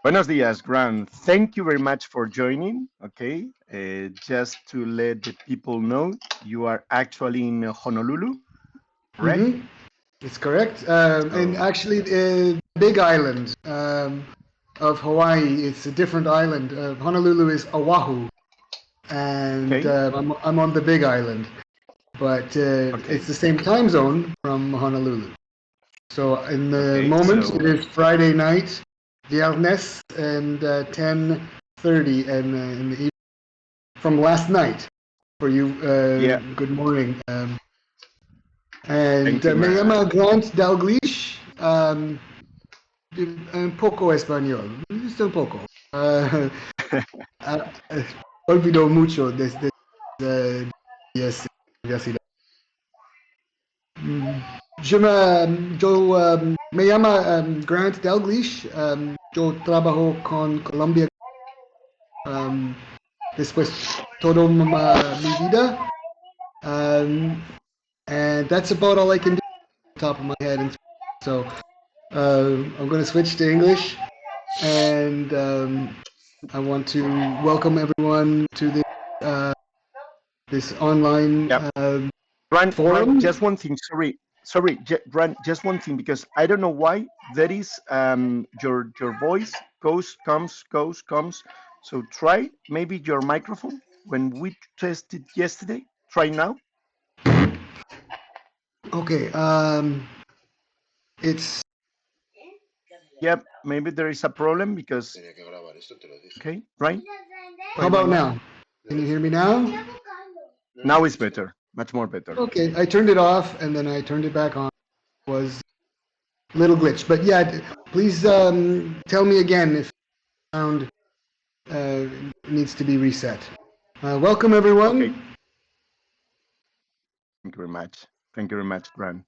Buenos dias, Grant. Thank you very much for joining. Okay, just to let the people know, you are actually in Honolulu, correct? Mm-hmm. It's correct. And So, actually, Big Island of Hawaii, it's a different island. Honolulu is Oahu, and okay, I'm on the Big Island, but okay, it's the same time zone from Honolulu. So in the okay. moment, it So, is Friday night, Viernes, and 10:30, and in the evening from last night for you. yeah, Good morning. And thank you me very much. llama Grant Dalgliesh. Un poco español, just un poco. Uh, olvido mucho desde yes, universidad. Me llama Grant Dalglish. Yo trabajo con Colombia después todo mi vida. Um, and that's about all I can do off the top of my head. And so I'm going to switch to English. And I want to welcome everyone to uh, this online Yeah, Grant, forum. just one thing. Grant, just one thing because I don't know why there is your voice goes comes. So try maybe your microphone when we tested yesterday. Try now. Okay, it's Yep, maybe there is a problem because okay, right? how Try about right now. now? Can you hear me now? Now it's better, much more better. Okay, I turned it off and then I turned it back on. It was a little glitch, but yeah, please tell me again if sound uh, needs to be reset. Welcome Okay, everyone. thank you very much. Thank you very much, Grant.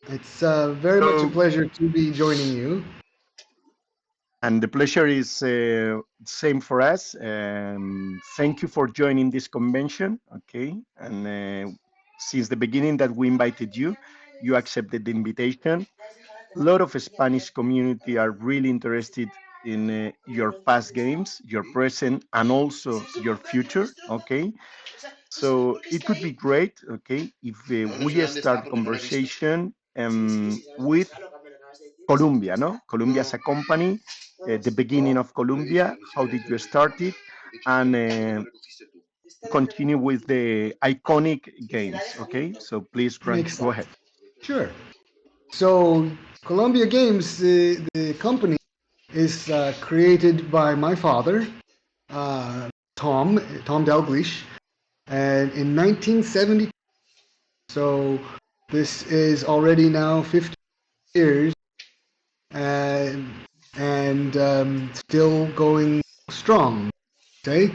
It's very much a So, pleasure to be joining you. and the pleasure is same for us. Thank you for joining this convention. Okay, and since the beginning that we invited you, you accepted the invitation. A lot of Spanish community are really interested in your past games, your present, and also your future. Okay, so it could be great. Okay, if we start conversation with Colombia, no? Colombia as a company, the beginning of Colombia, how did you start it, and continue with the iconic games. Okay, so please, Grant, Makes go sense. ahead. Sure. So Columbia Games, the company, is created by my father, uh, Tom Dalgliesh, and in 1970. So this is already now 50 years, and still going strong. Okay.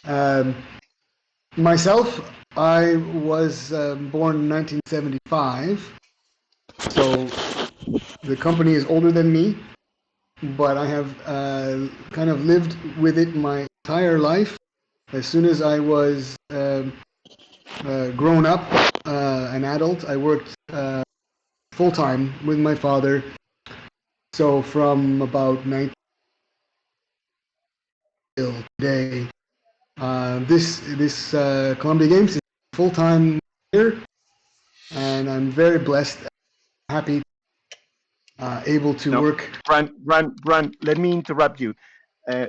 Um, Myself, I was born in 1975, so the company is older than me, but I have kind of lived with it my entire life. As soon as I was grown up, an adult, I worked full time with my father. So from about 19 till today, this Columbia Games is full time here, and I'm very blessed, happy, able to No, work. Grant, let me interrupt you.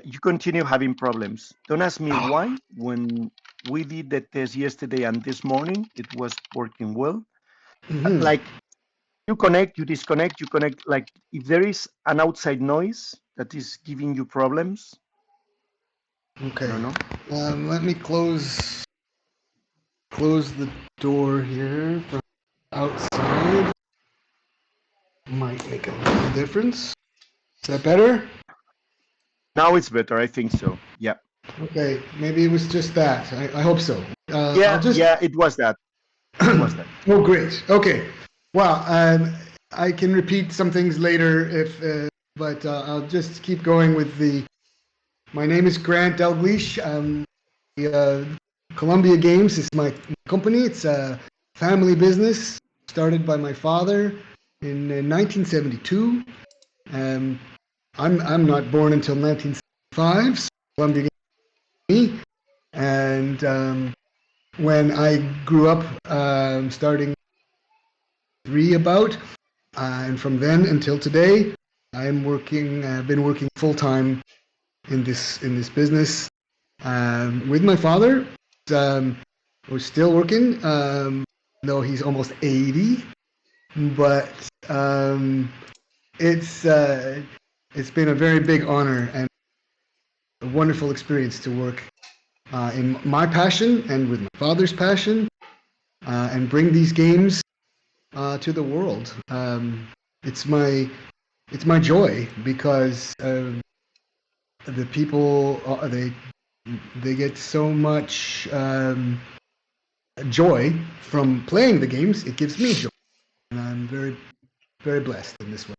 You continue having problems. Don't ask me why. When we did the test yesterday and this morning, it was working well. Mhm. Like you connect, you disconnect, you connect. Like if there is an outside noise that is giving you problems, I Okay, don't know. let me close the door here from outside. Might make a little difference. Is that better? Now it's better. I think so. Yeah. Okay, maybe it was just that. I hope so. I'll Yeah. just. Yeah. It was that. It was that. Oh, great. Okay. Well, I can repeat some things later if, but I'll just keep going with the. My name is Grant Dalgliesh. The Columbia Games is my company. It's a family business started by my father in 1972. Um, I'm not born until 1975, so I'm beginning me. And when I grew up, starting about, and from then until today, I'm working. I've been working full time in this business with my father. Um, we're still working, though he's almost 80. But um, it's uh, it's been a very big honor and a wonderful experience to work in my passion and with my father's passion, and bring these games to the world. It's my it's my joy because the people they get so much joy from playing the games. It gives me joy, and I'm very blessed in this way.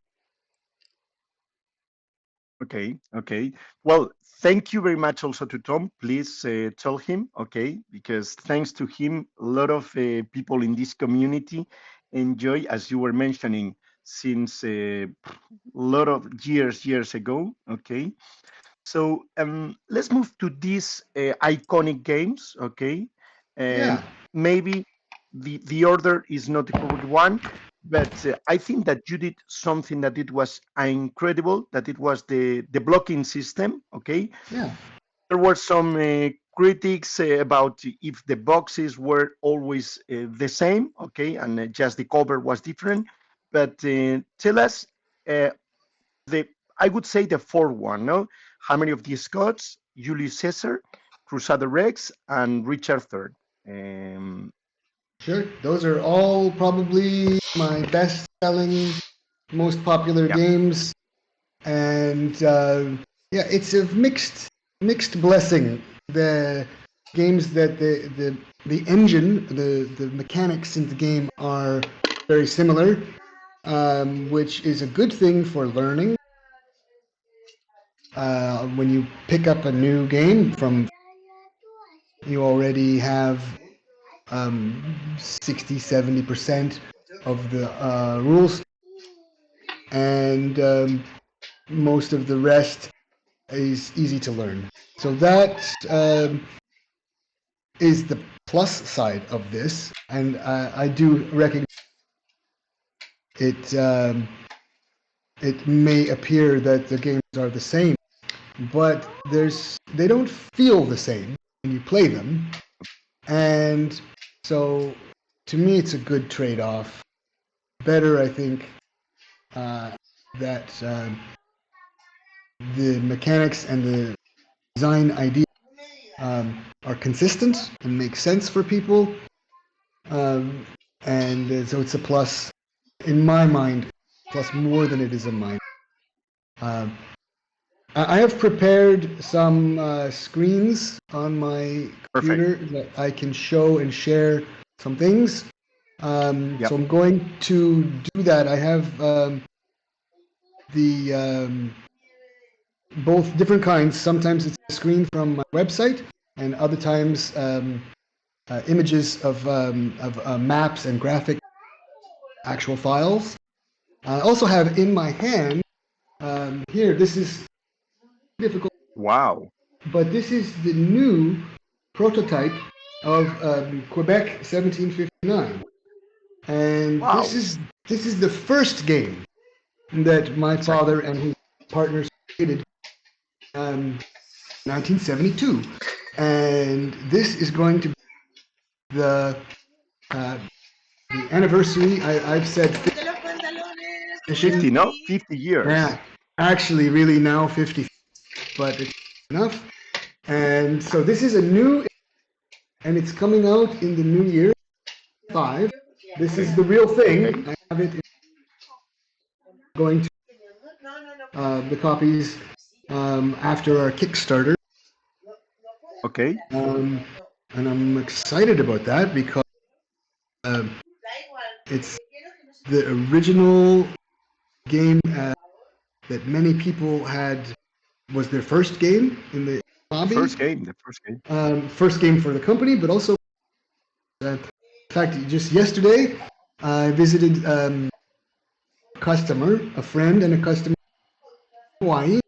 Okay, okay. Well, thank you very much also to Tom. Please tell him, okay, because thanks to him, a lot of people in this community enjoy, as you were mentioning, since a lot of years ago, okay. So let's move to these iconic games, okay? Yeah, Maybe the order is not the correct one, but I think that you did something that it was incredible. That it was the blocking system, okay? yeah, There were some critics about if the boxes were always the same, okay, and just the cover was different. But tell us uh, the I would say the fourth one, no? How many of the Scots, Julius Caesar, Crusader Rex, and Richard III? Um, sure. Those are all probably my best-selling, most popular yeah, games, and yeah, it's a mixed blessing. The games that the engine, the mechanics in the game are very similar, which is a good thing for learning. When you pick up a new game from, you already have 60-70% of the rules, and most of the rest is easy to learn. So that is the plus side of this, and I do recognize it. It may appear that the games are the same, but they don't feel the same when you play them, and so to me, it's a good trade-off. Better, I think, uh, that the mechanics and the design idea are consistent and make sense for people, um, and so it's a plus in my mind, plus more than it is in mine. Um, I have prepared some screens on my perfect. computer that I can show and share some things. Yeah, So I'm going to do that. I have the both different kinds. Sometimes it's a screen from my website, and other times images of maps and graphic actual files. I also have in my hand here. This is difficult, wow, but this is the new prototype of Quebec 1759, and wow, this is the first game that my exactly. father and his partners created in 1972, and this is going to be the uh, the anniversary. I've said 50. 50, no? 50 years. Yeah, actually, really now 50, but it's enough. And so this is a new, and it's coming out in the new year, 5. This is Okay, the real okay, thing. I have it going to the copies after our Kickstarter. okay, Um, and I'm excited about that because uh, it's the original game that many people had, was their first game in the the hobby, first game, the first game. first game for the company, but also, in fact, just yesterday, I visited a customer, a friend and a customer Hawaii,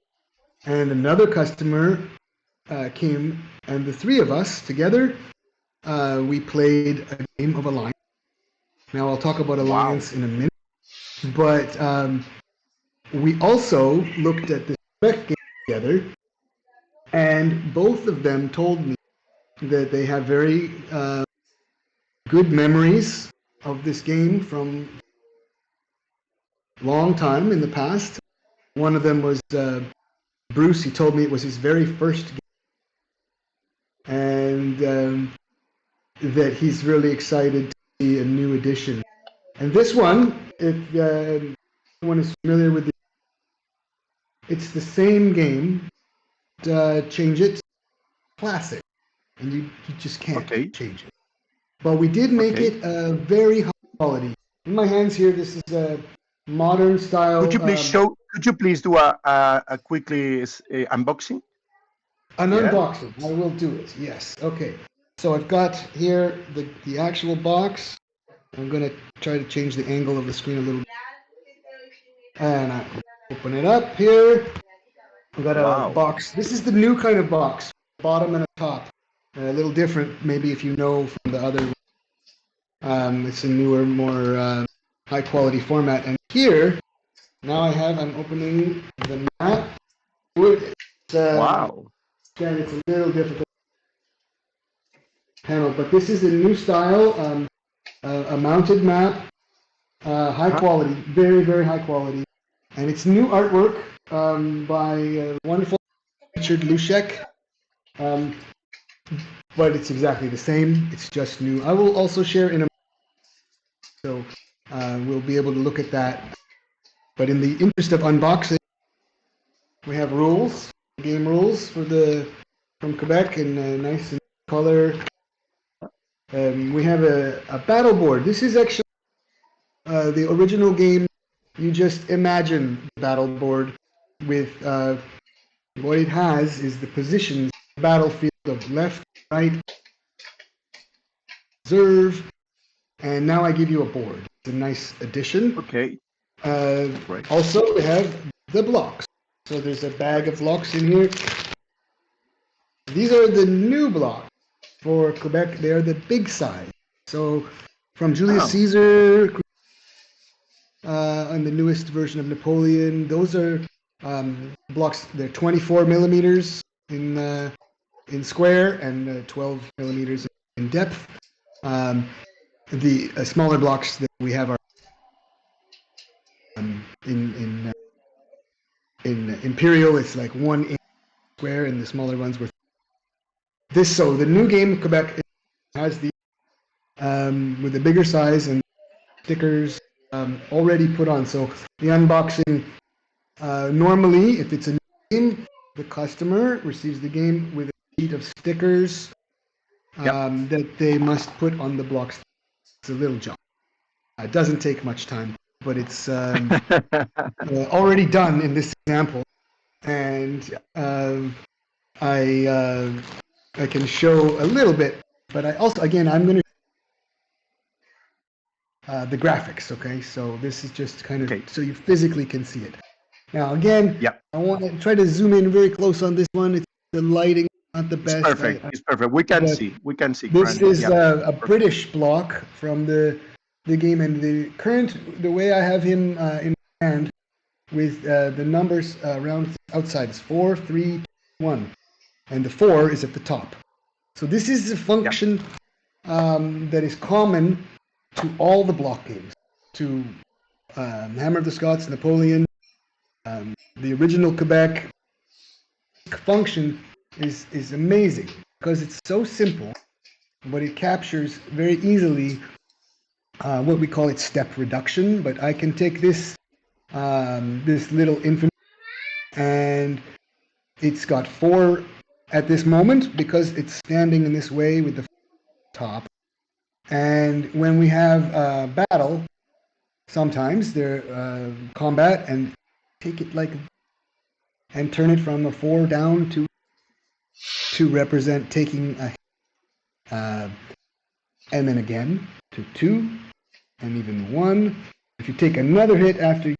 and another customer came, and the three of us together, we played a game of Alliance. Now I'll talk about Wow. Alliance in a minute, but we also looked at this Quebec game together, and both of them told me that they have very good memories of this game from a long time in the past. One of them was Bruce. He told me it was his very first game, and that he's really excited to see a new edition. And this one, if anyone is familiar with it, it's the same game. Change it, classic, and you just can't Okay. change it. But we did make Okay. it very high quality. In my hands here, this is a modern Could style, you please show? Could you please do a quickly unboxing? an Yeah. unboxing. I will do it. Yes. Okay. So I've got here the actual box. I'm gonna try to change the angle of the screen a little bit. And I open it up here. I've got a Wow. box. This is the new kind of box, bottom and a top. A little different, maybe if you know from the other. It's a newer, more high quality format. And here, now I'm opening the map. It's, Wow. again, it's a little difficult panel, but this is a new style, a mounted map, high Huh? quality, very, very high quality. And it's new artwork by wonderful Richard Lushek. Um, but it's exactly the same. It's just new. I will also share in a so we'll be able to look at that. But in the interest of unboxing, we have rules, game rules from Quebec in nice and color. We have a battle board. This is actually the original game. You just imagine the battle board with what it has is the positions, battlefield of left, right, reserve, and now I give you a board. It's a nice addition. Okay. Uh, Great. Also, we have the blocks. So there's a bag of blocks in here. These are the new blocks for Quebec. They are the big size. So from Julius Oh. Caesar and the newest version of Napoleon, those are blocks. They're 24 millimeters in square and 12 millimeters in depth. The smaller blocks that we have are in Imperial. It's like 1 inch square, and the smaller ones were this. So the new game of Quebec has the with the bigger size and stickers already put on. So the unboxing normally, if it's a new game, the customer receives the game with a sheet of stickers Yep. that they must put on the blocks. It's a little job. It doesn't take much time, but it's already done in this example, and I can show a little bit, but I also again I'm going to the graphics. Okay, so this is just kind of Okay. so you physically can see it. Now again, Yep. I want to try to zoom in very close on this one. It's the lighting not the It's best. perfect. It's perfect. We can But see. We can see, this Grant. is Yeah. a Perfect. British block from the game, and the way I have him in hand with the numbers around outside is 4, 3, 1, and the 4 is at the top. So this is a Yep. function that is common to all the block games, to Hammer of the Scots, Napoleon, the original Quebec. Function is amazing because it's so simple, but it captures very easily what we call it step reduction. But I can take this this little infant, and it's got 4 at this moment because it's standing in this way with the top. And when we have battle, sometimes they're combat and take it like and turn it from a 4 down to represent taking a and then again to 2 and even 1. If you take another hit after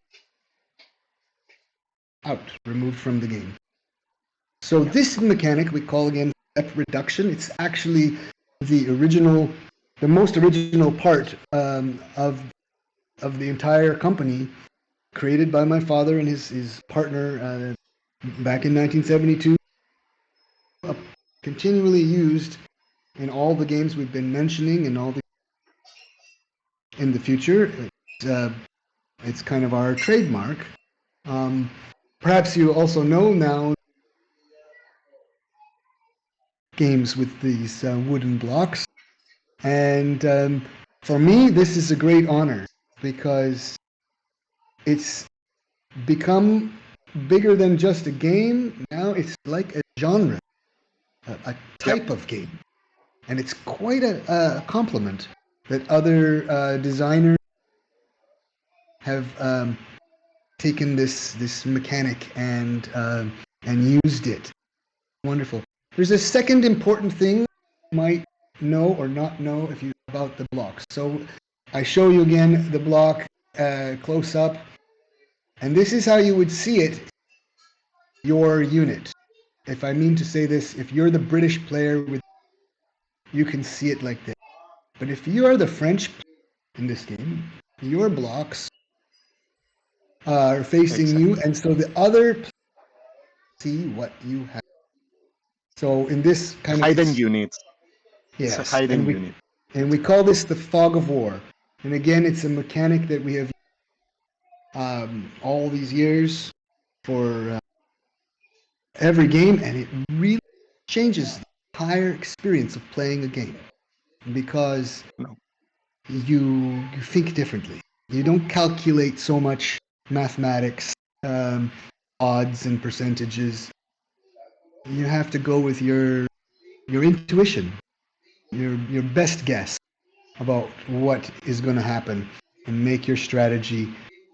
out, removed from the game. So this mechanic we call again step reduction. It's actually the most original part of the entire company, created by my father and his partner back in 1972. Continually used in all the games we've been mentioning and all the in the future. It's kind of our trademark. Um, Perhaps you also know now games with these wooden blocks. And for me, this is a great honor because it's become bigger than just a game. Now it's like a genre, a type Yep. of game. And it's quite a compliment that other designers have taken this mechanic and used it. Wonderful. There's a second important thing you might know or not know if you about the blocks. So I show you again the block close up, and this is how you would see it. Your unit. If I mean to say this, if you're the British player, you can see it like this. But if you are the French in this game, your blocks are facing you, Exactly. and so the other players see what you have. So in this kind of Hidden it's units. It's a yes, hidden unit. and we call this the fog of war. And again, it's a mechanic that we have all these years for every game, and it really changes the entire experience of playing a game because No, you think differently. You don't calculate so much mathematics, um, odds and percentages. You have to go with your intuition, your best guess about what is going to happen, and make your strategy.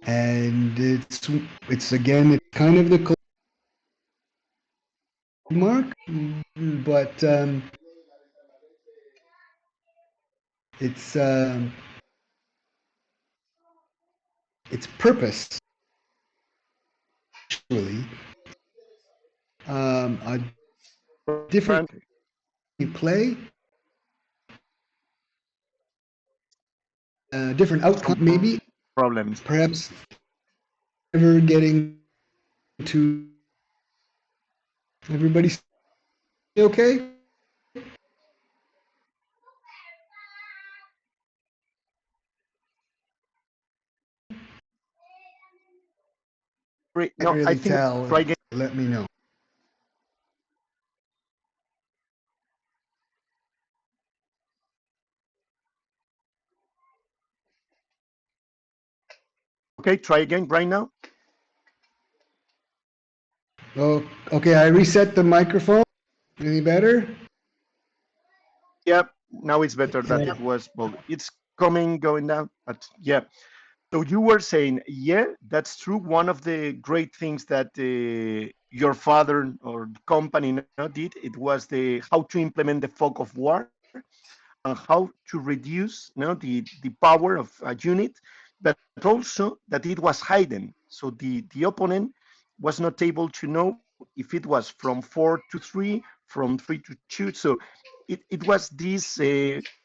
And it's again, it's kind of the mark, but it's its purpose actually a different Grant, you play, different outcome some maybe, problems. perhaps ever getting to everybody okay. Can't No, I really think tell. try again. Let me know. Okay, try again right now. Oh, okay, I reset the microphone. Any better? Yeah, now it's better Can that I? it was, well, it's coming, going down, but yeah. So you were saying, yeah, that's true. One of the great things that your father or the company did, it was the how to implement the fog of war and how to reduce the power of a unit, but also that it was hidden. So the opponent was not able to know if it was from 4 to 3, from 3 to 2. So it was this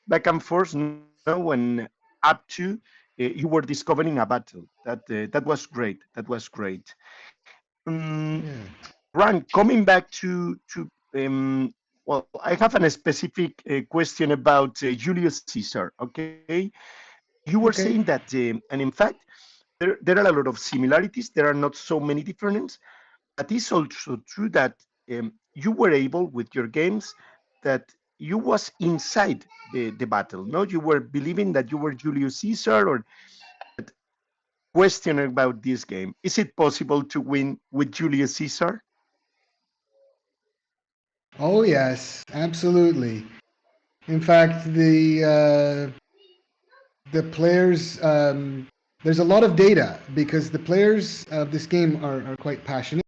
back and forth, when up to you were discovering a battle. That was great. That was great. Um, Yeah. Grant, coming back to well, I have a specific question about Julius Caesar. Okay, you were saying Okay. that, and in fact, there are a lot of similarities. There are not so many differences. But it's also true that you were able with your games that you was inside the battle. No, you were believing that you were Julius Caesar, or question about this game. Is it possible to win with Julius Caesar? Oh yes, absolutely. In fact, the players there's a lot of data because the players of this game are quite passionate.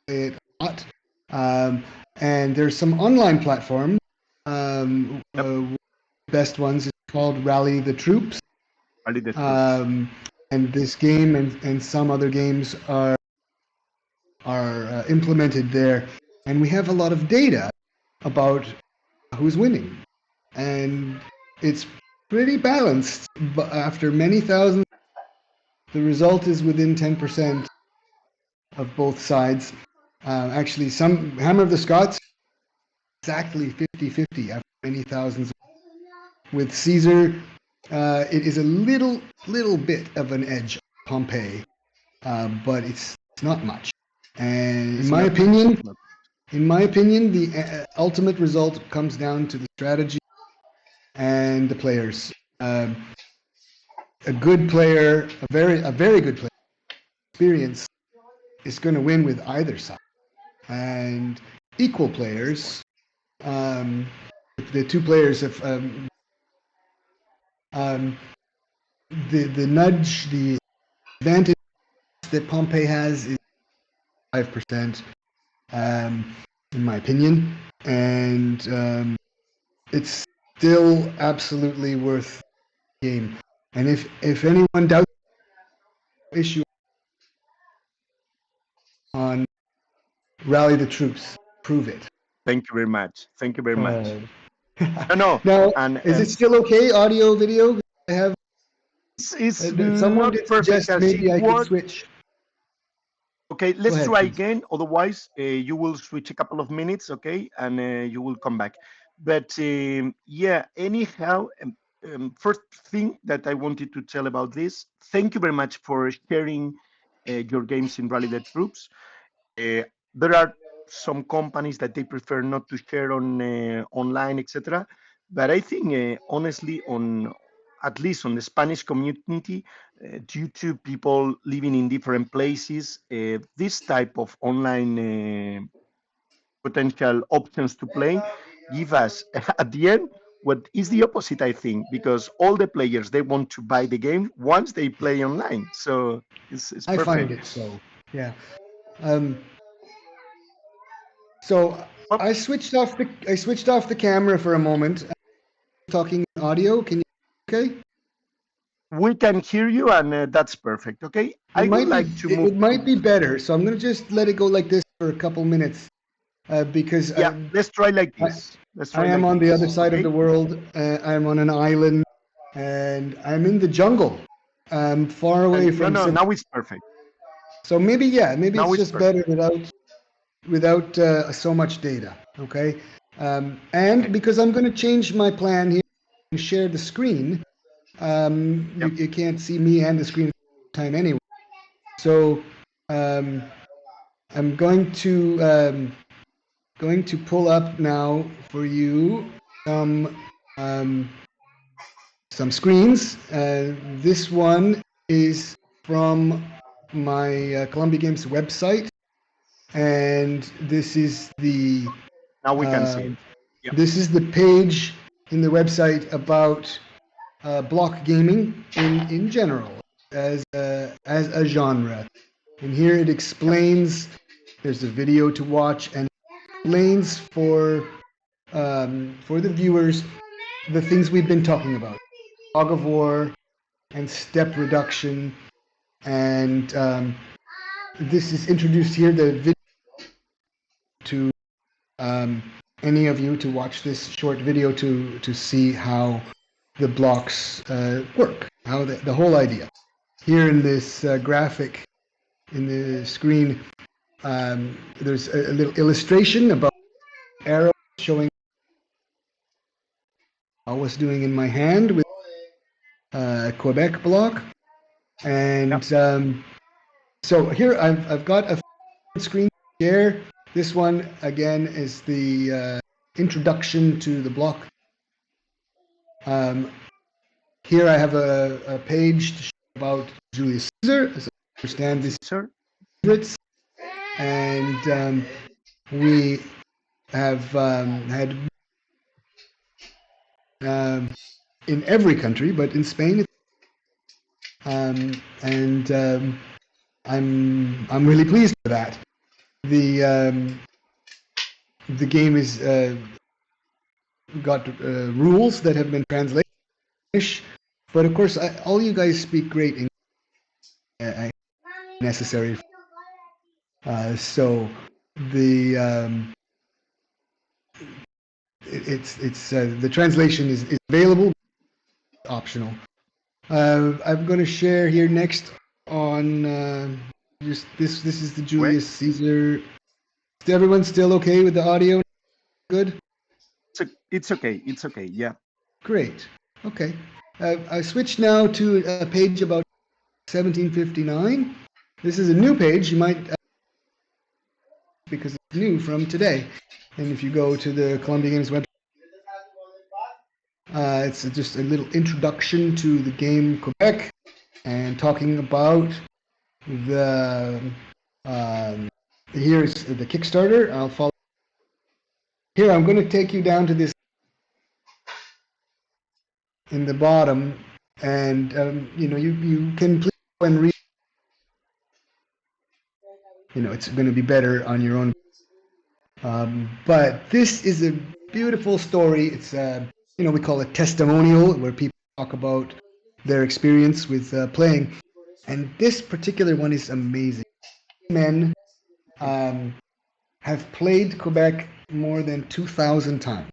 Play it a lot, um, and there's some online platform. Yep, Best ones is called Rally the Troops, only the troops. um, and this game and some other games are are implemented there, and we have a lot of data about who's winning, and it's pretty balanced. But after many thousands, the result is within 10% of both sides. Actually, some Hammer of the Scots exactly 50-50 after many thousands. With Caesar, it is a little bit of an edge on Pompey, but it's not much. And It's not much. It's not. in my opinion, the ultimate result comes down to the strategy and the players. A good player, a very good player, experience is going to win with either side, and equal players. The two players have um, the nudge, the advantage that Pompey has is 5%, in my opinion, and it's still absolutely worth the game. And if anyone doubts the issue on rally the troops, prove it. Thank you very much. Thank you very much. Uh, No, no, now, and is it still okay, audio, video? I have it's someone not did perfect suggest as it maybe I could was. switch. Okay, Go let's ahead, try please. again. Otherwise, you will switch a couple of minutes, okay, and you will come back. But yeah, anyhow, first thing that I wanted to tell about this, thank you very much for sharing your games in Rally the Troops. Uh, there are some companies that they prefer not to share on online, etc. But I think, honestly, on at least on the Spanish community, due to people living in different places, this type of online potential options to play give us at the end what is the opposite, I think, because all the players they want to buy the game once they play online. So it's I find perfect. it so. Yeah. Um, so Well, I switched off the camera for a moment. Talking audio. Can you? Okay. we can hear you, and that's perfect. Okay, I would like to move It might to, be better. So I'm gonna just let it go like this for a couple minutes because yeah, let's try like I, this. Let's I try am like on the other this. side of Okay, the world. I'm on an island, and I'm in the jungle, far away and no, from no, civilization. now it's perfect. So maybe Now it's it's just perfect. better without so much data. Okay, and Okay, because I'm going to change my plan here and share the screen. yep. You can't see me and the screen at the same time anyway. So um, I'm going to pull up now for you some um, some screens. This one is from my Columbia Games website, and Now we can see uh, it. Yep. this is the page in the website about block gaming in general as a genre. And here it Yep. explains. There's a video to watch and explains for the viewers the things we've been talking about: fog of war and step reduction. And this is introduced here. The video to um, any of you to watch this short video to see how the blocks work, how the whole idea. Here in this graphic in the screen, there's a little illustration about arrows showing I was doing in my hand with Quebec block. Yep. And so here I've got a screen share. This one again is the introduction to the block. Um, Here I have a page to show about Julius Caesar, as I understand this Caesar. favorites, and we have had um, in every country, but in Spain, and I'm really pleased with that. The the game is got rules that have been translated, but of course, all you guys speak great English. Necessary. So the it's the translation is available, optional. I'm going to share here next on just this is the Wait, Julius Caesar. Is everyone still okay with the audio? Good? it's okay. It's okay. Yeah. Great. Okay. I switched now to a page about 1759. This is a new page. You might because it's new from today. And if you go to the Columbia Games website, it's just a little introduction to the game Quebec and talking about the here's the Kickstarter. I'll follow here. I'm going to take you down to this in the bottom, and you can please go and read. It's going to be better on your own. But this is a beautiful story. It's we call it testimonial, where people talk about their experience with playing, and this particular one is amazing. Men um, have played Quebec more than 2,000 times,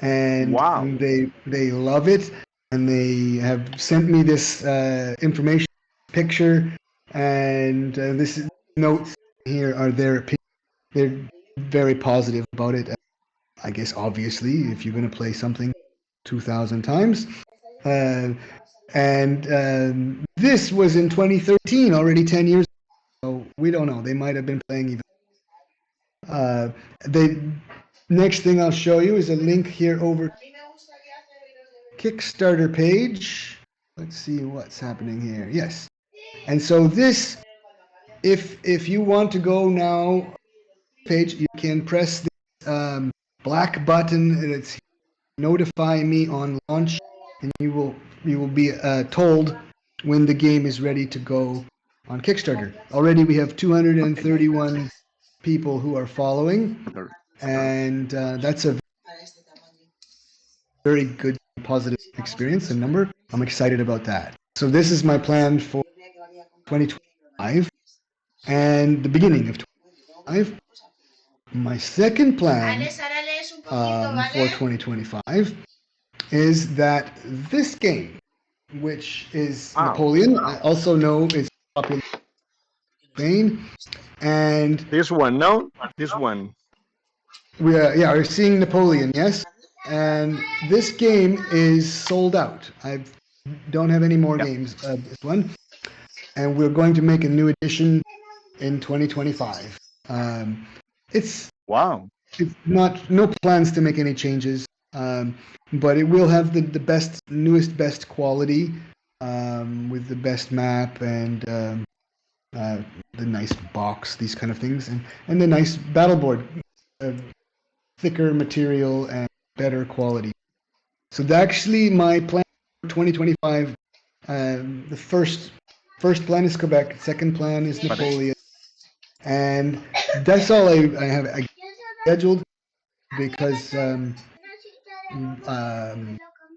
and Wow. they love it, and they have sent me this information picture, and this notes here are their opinions. They're very positive about it. I guess obviously, if you're going to play something 2,000 times. Uh, and this was in 2013, already 10 years ago. So we don't know. They might have been playing even. The next thing I'll show you is a link here over Kickstarter page. Let's see what's happening here. Yes. And so this, if you want to go now page, you can press this black button, and it's notify me on launch, and you will be told when the game is ready to go on Kickstarter. Already we have Okay. 231 people who are following, Sure. Sure. and that's a very good positive experience and number. I'm excited about that. So this is my plan for 2025 and the beginning of 2025. My second plan for 2025 is that this game, which is Wow. Napoleon, I also know is popular in Spain, and This one, no? This one. we're seeing Napoleon, yes, and this game is sold out. I don't have any more Yeah. games of this one, and we're going to make a new edition in 2025. Um, it's Wow. it's not no plans to make any changes, but it will have the best, newest, best quality with the best map and the nice box, these kind of things, and the nice battle board, uh, thicker material and better quality. So actually, my plan for 2025, the first plan is Quebec, second plan is But it, Napoleon, and that's all I have scheduled because um,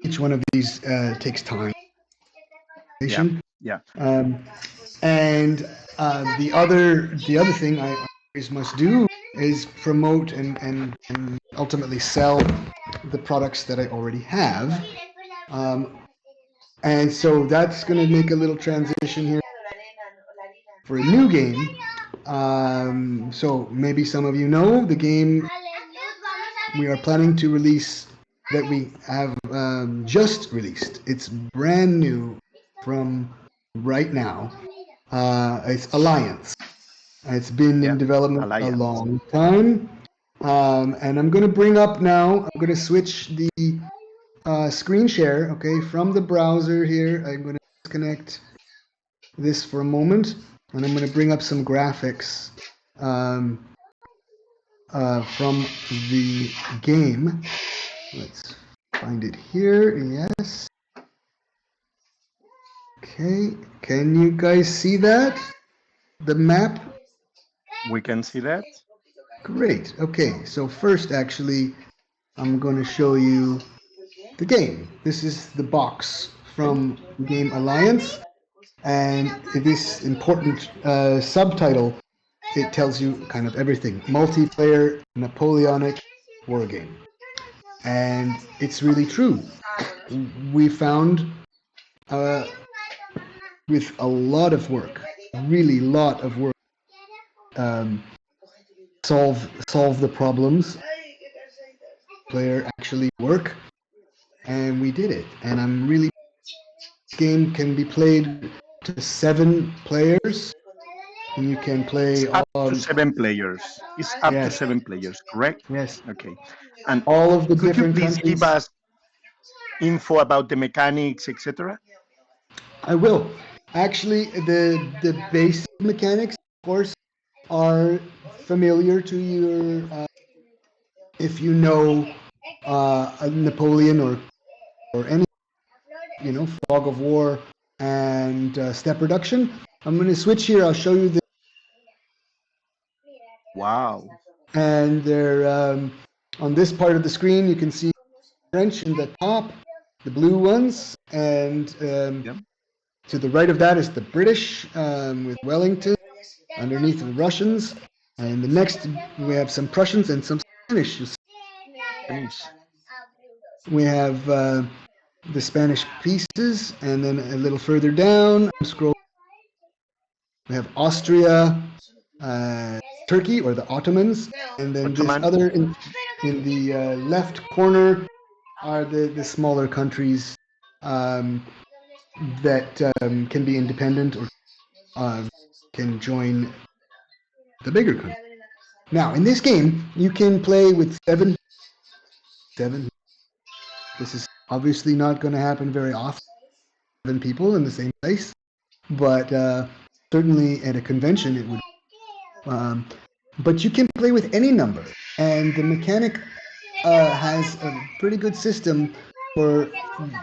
each one of these takes time. yeah. Yeah. Um, and the other thing I always must do is promote and ultimately sell the products that I already have. Um, and so that's going to make a little transition here for a new game. So maybe some of you know the game we are planning to release that we have just released. It's brand new from right now. It's Alliance. It's been in Yeah. development a Alliance. long time. And I'm going to bring up now, I'm going to switch the screen share, okay, from the browser here. I'm going to disconnect this for a moment, and I'm going to bring up some graphics um, from the game. Let's find it here. Yes. Okay. Can you guys see that? The map? We can see that. Great. Okay. So first, actually, I'm going to show you the game. This is the box Okay. from Game Alliance, and this important subtitle it tells you kind of everything. Multiplayer Napoleonic war game. And it's really true. We found uh, with a lot of work, really lot of work, um, solve the problems. Player actually work, and we did it. And I'm really this game can be played to 7 players. And you can It's play up to 7 players. It's up to yes, 7 players, correct? yes, Okay. And all of the could you different please give countries. us info about the mechanics, etc.? I will. Actually, the basic mechanics, of course, are familiar to your if you know Napoleon or any fog of war and step reduction. I'm going to switch here. I'll show you the Wow. and there on this part of the screen you can see French in the top, the blue ones, and Yeah. to the right of that is the British with Wellington. Underneath the Russians, and the next we have some Prussians and some Spanish. Spanish. We have the Spanish pieces, and then a little further down, I'm scrolling. We have Austria, Turkey, or the Ottomans, and then this Ottoman. other in the left corner are the smaller countries um, that can be independent or uh, can join the bigger country. Now, in this game, you can play with seven. This is obviously not going to happen very often. 7 people in the same place, but certainly at a convention it would. Um, but you can play with any number, and the mechanic has a pretty good system for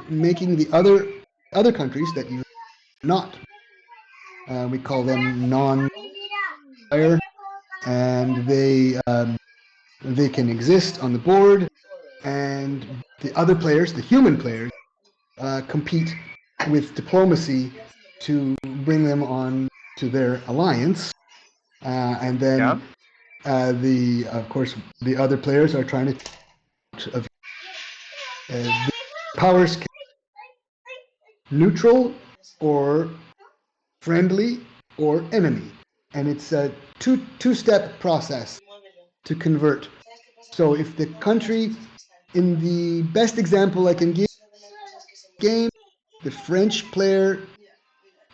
making the other countries that you not. We call them non-player, and they can exist on the board, and the other players, the human players, compete with diplomacy to bring them on to their alliance, and Yeah. then the of course the other players are trying to of the powers can be neutral or friendly or enemy, and it's a two-step process to convert. So if the country, in the best example I can give, game, the French player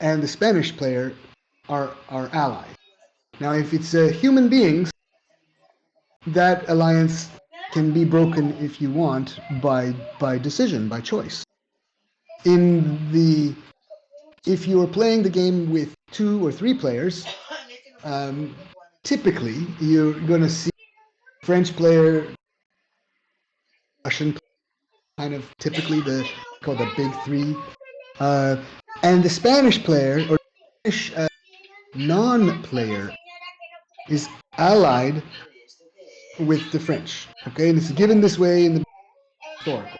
and the Spanish player are allies. Now, if it's human beings, that alliance can be broken if you want by decision, by choice. In the if you are playing the game with 2 or 3 players, um, typically you're going to see French player, Russian player, kind of typically the called the big three, uh, and the Spanish player or Spanish non-player is allied with the French. Okay, and it's given this way in the historical.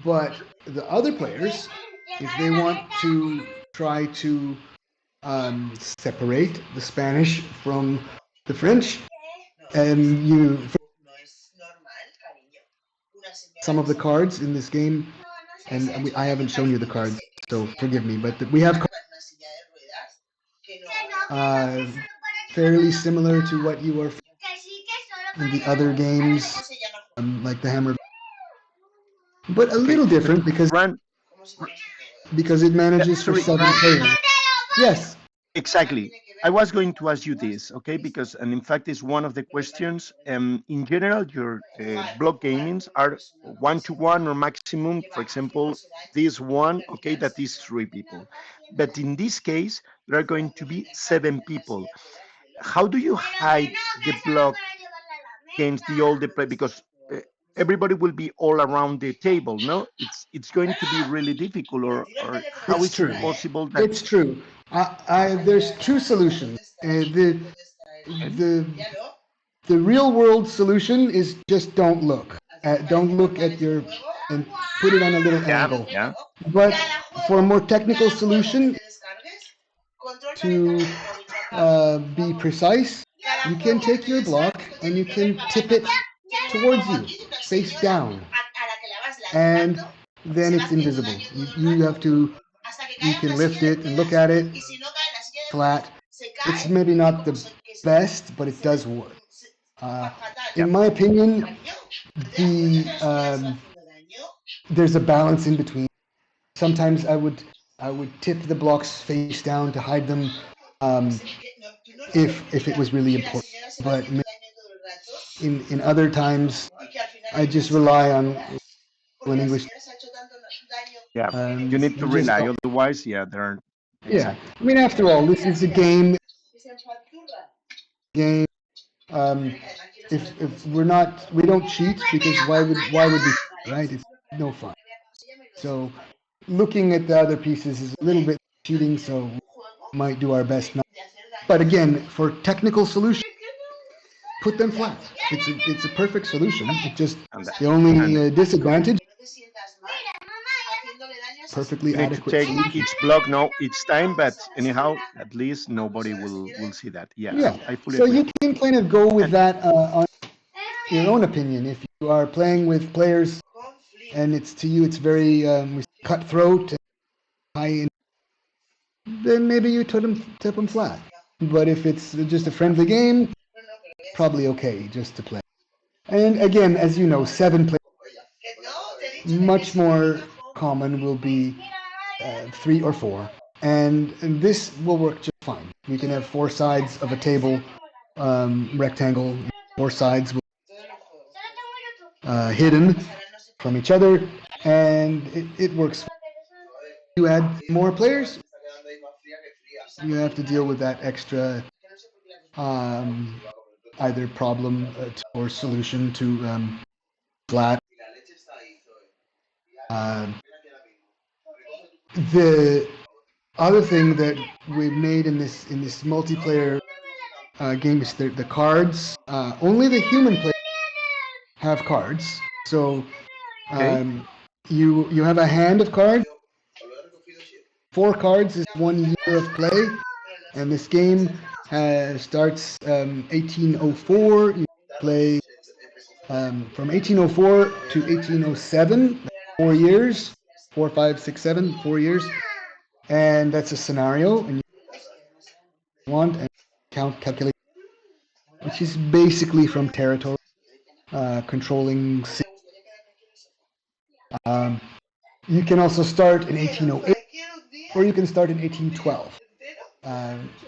But the other players, if they want to try to separate the Spanish from the French, and some of the cards in this game, and I haven't shown you the cards, so forgive me, but we have uh, fairly similar to what you are in the other games, like the Hammer, but a Okay. little But different Grant, because it manages for sorry, 7 players. Yes, exactly. I was going to ask you this, okay? Because, and in fact, it's one of the questions. In general, your block gamings are 1-to-1 or maximum. For example, this one, okay, that is 3 people. But in this case, there are going to be 7 people. How do you hide the block against the older play? Because everybody will be all around the table. No, it's going to be really difficult. Or how it's is it true. possible that? It's true. There's 2 solutions. Okay. The the real world solution is just don't look. Don't look at your and put it on a little Yeah, angle. yeah. But for a more technical solution, to be precise, you can take your block and you can tip it towards you, face down, and then it's invisible. You have to, you can lift it and look at it flat. It's maybe not the best, but it does work. Yeah. In my opinion, the there's a balance in between. Sometimes I would tip the blocks face down to hide them, um, if it was really important. But in other times, I just rely on in English. Yeah. You need to You just rely. don't. Otherwise, yeah, there are Yeah, exactly. I mean, after all, this is a game. Game. Um, if we don't cheat because why would we, right? It's no fun. So looking at the other pieces is a little bit cheating. So we might do our best not. But again, for technical solution, put them flat. It's a perfect solution. It just And the only and disadvantage, perfectly you need to adequate take solution. each block no each time, but anyhow, at least nobody will see that. Yeah, Yeah. I fully So agree. you can kind of go with And that on your own opinion. If you are playing with players and it's to you, it's very cutthroat and high, then maybe you tip them flat. But if it's just a friendly game, probably okay just to play. And again, as you know, 7 players. Much more common will be 3 or 4, and this will work just fine. You can have 4 sides of a table, rectangle, 4 sides hidden from each other, and it works. You add more players, you have to deal with that extra um, either problem or solution to flat. Uh, the other thing that we made in this multiplayer game is the cards. Only the human players have cards. So okay, you have a hand of cards. 4 cards is 1 year of play, and this game starts 1804. You play from 1804 to 1807, 4 years, 4, 5, 6, 7, 4 years, and that's a scenario, and you want and calculate, which is basically from territory, controlling. Um, you can also start in 1808, or you can start in 1812.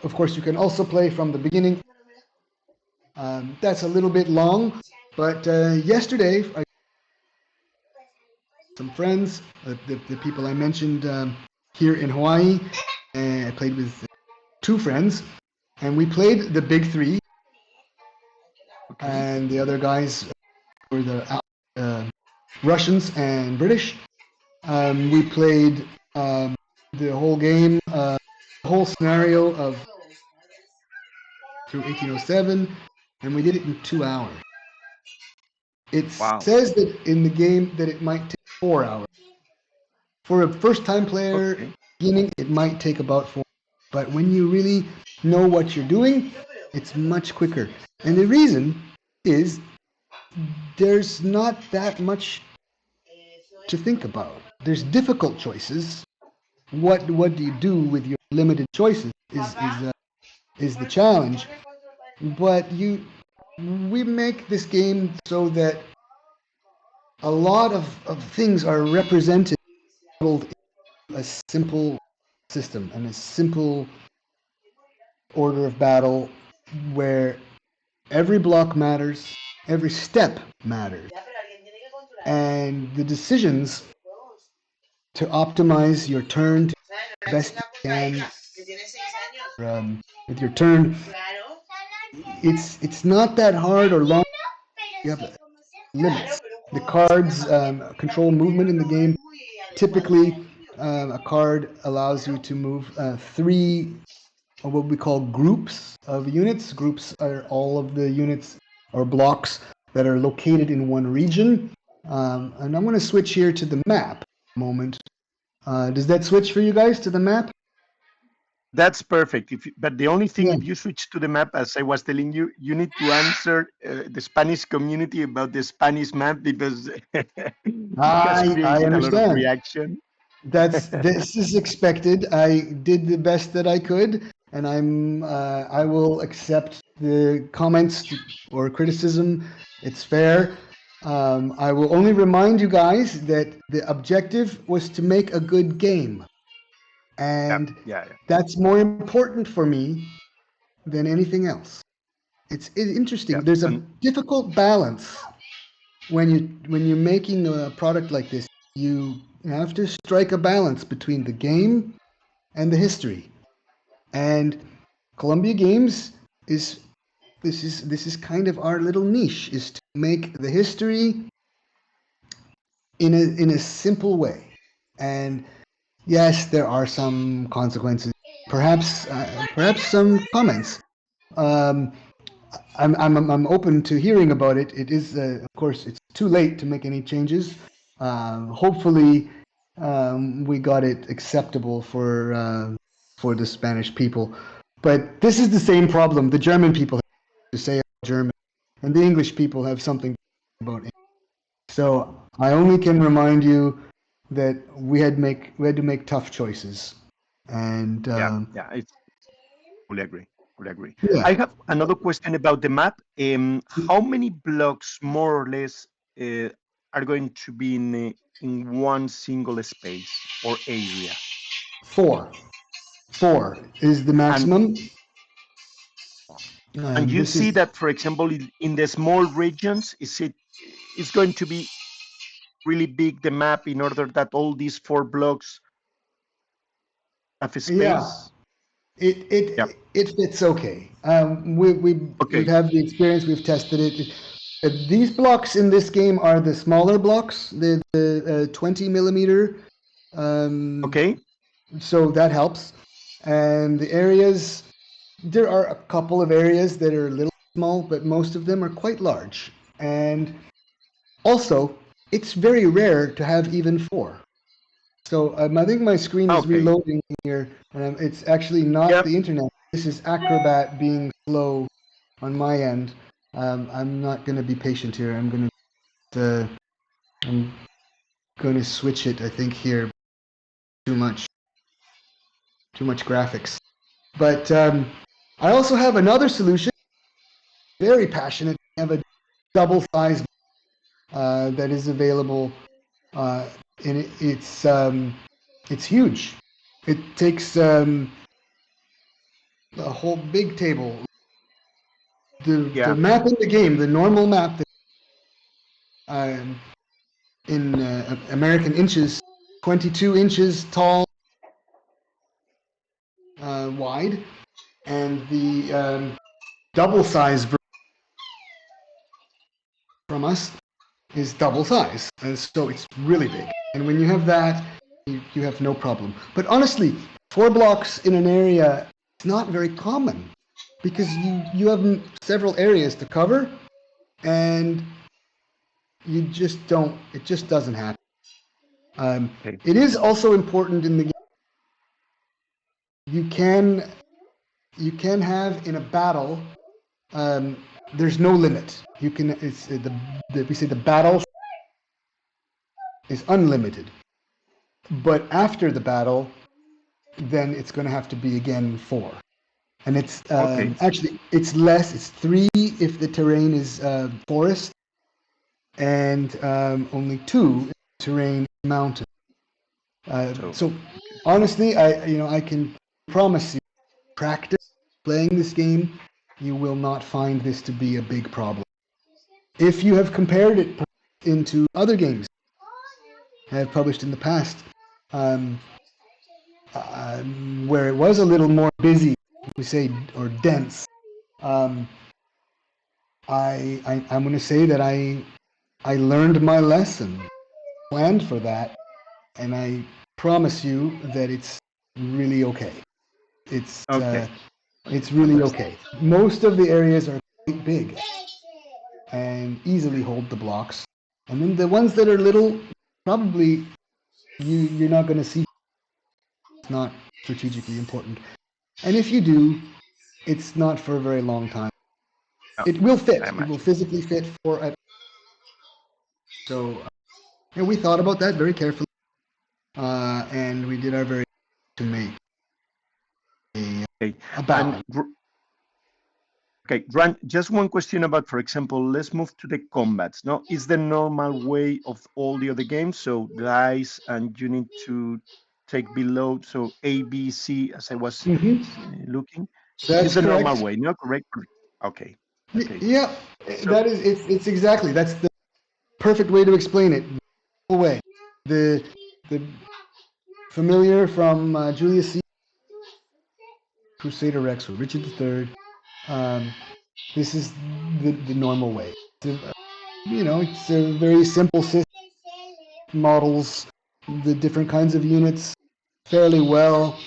Of course, you can also play from the beginning. That's a little bit long, but yesterday, some friends, the people I mentioned here in Hawaii, I played with 2 friends, and we played the big three, okay, and the other guys were the Russians and British. We played the whole game, the whole scenario of through 1807, and we did it in 2 hours. It wow, says that in the game that it might take 4 hours. For a first-time player, okay, beginning, it might take about 4. But when you really know what you're doing, it's much quicker. And the reason is there's not that much to think about. There's difficult choices. What do you do with your limited choices is the challenge. But we make this game so that a lot of things are represented in a simple system and a simple order of battle where every block matters, every step matters, and the decisions to optimize your turn to the best you can with your turn. It's not that hard or long. You have limits. The cards control movement in the game. Typically, a card allows you to move 3 or what we call groups of units. Groups are all of the units or blocks that are located in one region. And I'm going to switch here to the map a moment. Does that switch for you guys to the map? That's perfect. But the only thing, Yeah. if you switch to the map, as I was telling you, you need to answer the Spanish community about the Spanish map because it has I created a lot of understand. reaction. This is expected. I did the best that I could, and I will accept the comments or criticism. It's fair. I will only remind you guys that the objective was to make a good game, Yeah, and yeah, yeah, that's more important for me than anything else. It's interesting. yeah. There's a And difficult balance when you're making a product like this. You have to strike a balance between the game and the history. And Columbia Games is this is kind of our little niche, is to make the history in a simple way. And yes, there are some consequences, perhaps some comments. Um, I'm open to hearing about it. It is, of course, it's too late to make any changes. Hopefully, we got it acceptable for the Spanish people. But this is the same problem the German people have to say about German, and the English people have something about English. So I only can remind you that we had to make tough choices, and yeah, yeah. It's fully agree. Fully agree. yeah. I have another question about the map. How many blocks, more or less, uh, are going to be in one single space or area? Four. Four is the And maximum. you This see is that, for example, in the small regions, is going to be really big the map in order that all these four blocks have a yeah. space? It Yeah. it fits okay. We've Okay. had the experience. We've tested it. These blocks in this game are the smaller blocks, the 20 millimeter. Um, Okay. so that helps. And the areas, there are a couple of areas that are a little small, but most of them are quite large. And also, it's very rare to have even four. So I think my screen is Okay. reloading here, and it's actually not Yep. the internet. This is Acrobat being slow on my end. I'm not going to be patient here. I'm going to switch it. I think here too much too much graphics. But I also have another solution. Very passionate. I have a double size that is available, and it's huge. It takes a whole big table. The Yeah. map in the game, the normal map that, um, in American inches, 22 inches tall, wide, and the double size from us is double size, and so it's really big. And when you have that, you have no problem. But honestly, 4 blocks in an area is not very common because you have several areas to cover, and you just don't. It just doesn't happen. Okay. It is also important in the game. You can you can have in a battle. Um, there's no limit. You can. It's we say the battle is unlimited. But after the battle, then it's going to have to be again 4. And it's Okay. actually it's less. It's 3 if the terrain is forest, and only 2 if the terrain is mountain. So, So okay. honestly, I can promise you, practice playing this game, you will not find this to be a big problem. If you have compared it into other games I have published in the past, um, where it was a little more busy, we say, or dense, um, I'm going to say that I learned my lesson, planned for that, and I promise you that it's really okay. It's uh, Okay. Okay. it's really Fantastic. okay. Most of the areas are quite big and easily hold the blocks, and then the ones that are little, probably you're not going to see. It's not strategically important. And if you do, it's not for a very long time. Oh, It will I fit. It will imagine. physically fit for a. So we thought about that very carefully, and we did our very best to make Okay. a And balance. okay, Grant, just one question about, for example, let's move to the combats. No, is the normal way of all the other games? So dice, and you need to take below. So A, B, C, as I was Mm-hmm. looking, is That's the normal correct. way. No, correct. Correct. Okay. Okay. Yeah, So that is. It's exactly. That's the perfect way to explain it. The way the familiar from Julius Caesar, Crusader Rex, or Richard III. Um, this is the normal way. It's a very simple system. Models the different kinds of units fairly well.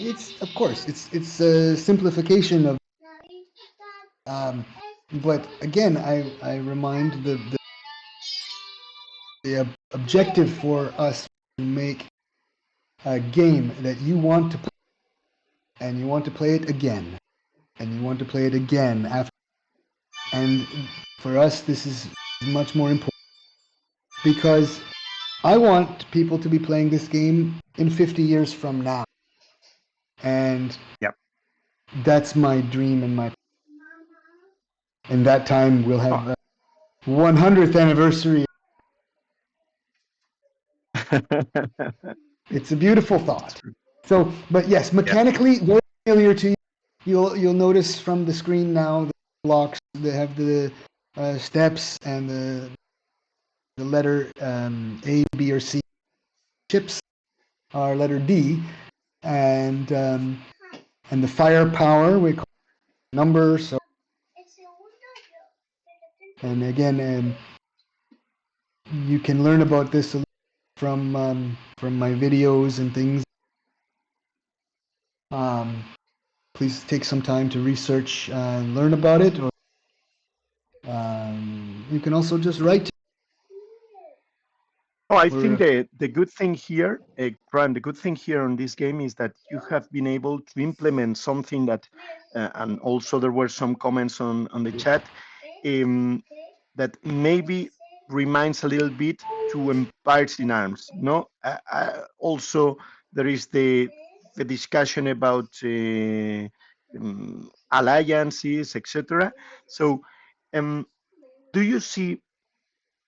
It's of course it's a simplification of, but again, I remind the objective for us to make a game that you want to play, and you want to play it again, and you want to play it again after. And for us, this is much more important because I want people to be playing this game in 50 years from now, and yeah. that's my dream and my. And that time we'll Oh, have 100th anniversary. It's a beautiful that's thought. true. So, but yes, Yeah. mechanically very familiar to you. You'll notice from the screen now the blocks they have the steps and the letter A, B, or C. Chips are letter D, and the firepower we call number. So, and again, you can learn about this from my videos and things. Um, Please take some time to research and learn about it, or you can also just write. Oh, I think Or the good thing here, Grant, the good thing here on this game is that you have been able to implement something that, and also there were some comments on the chat, um, that maybe reminds a little bit to Empires in Arms. No, also there is the discussion about alliances, etc. So, um, do you see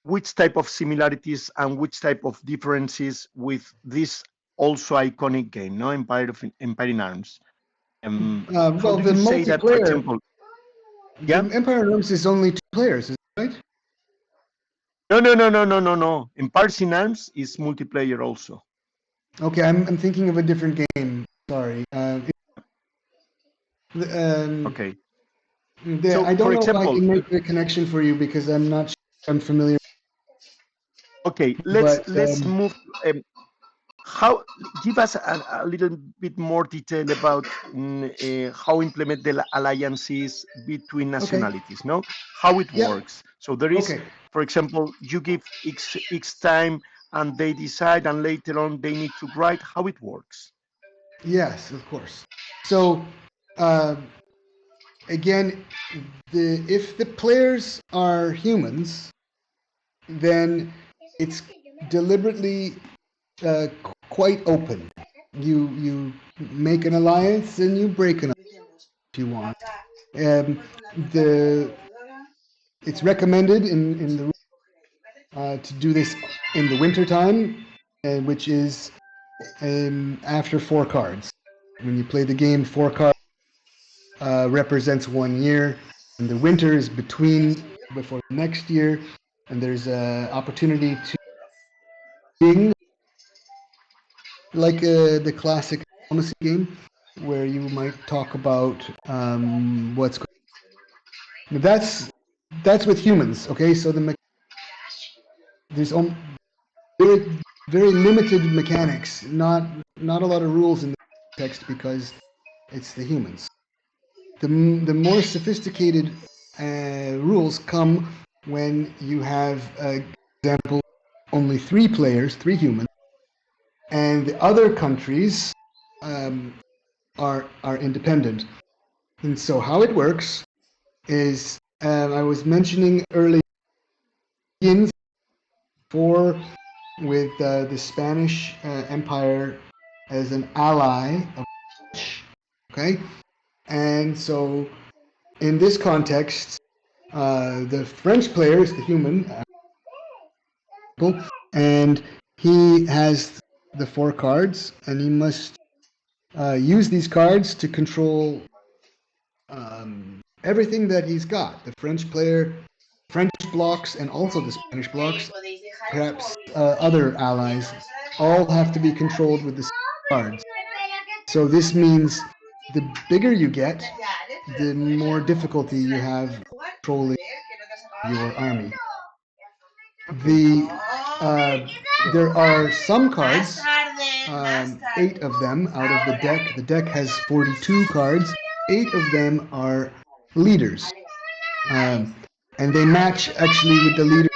which type of similarities and which type of differences with this also iconic game, no, Empire in Arms? How well, do the you say that, for multiplayer, example? the Yeah. Empire Rooms is only 2 players, is that right? No, no, no, no, no, no, no. Empire in Arms is multiplayer also. Okay, I'm thinking of a different game. Sorry. Okay. I So, don't for know if I example, can make the connection for you because I'm not sure I'm familiar. okay, But let's move. How give us a little bit more detail about how implement the alliances between okay, nationalities, no, how it yep, works. So there is, okay, for example, you give x time and they decide, and later on they need to write how it works. yes, of course. So uh, again, if the players are humans, then it's deliberately uh, quite open. You make an alliance and you break an alliance if you want. Um, the it's recommended in the to do this in the winter time, which is after 4 cards. When you play the game, 4 cards represents 1 year, and the winter is between before the next year, and there's an opportunity to bring like the classic diplomacy game where you might talk about what's going. That's with humans. Okay, so there's very very limited mechanics, not a lot of rules in the text because it's the humans. The more sophisticated rules come when you have, example, only 3 players, 3 humans, and the other countries um, are independent. And so how it works is, I was mentioning earlier, begins for with the Spanish Empire as an ally of the Dutch, okay? And so in this context, the French player is the human, and he has the 4 cards, and he must use these cards to control everything that he's got. The French player, French blocks, and also the Spanish blocks, perhaps other allies, all have to be controlled with the same cards. So this means the bigger you get, the more difficulty you have controlling your army. The there are some cards, 8 of them out of the deck. The deck has 42 cards. 8 of them are leaders, um, and they match actually with the leader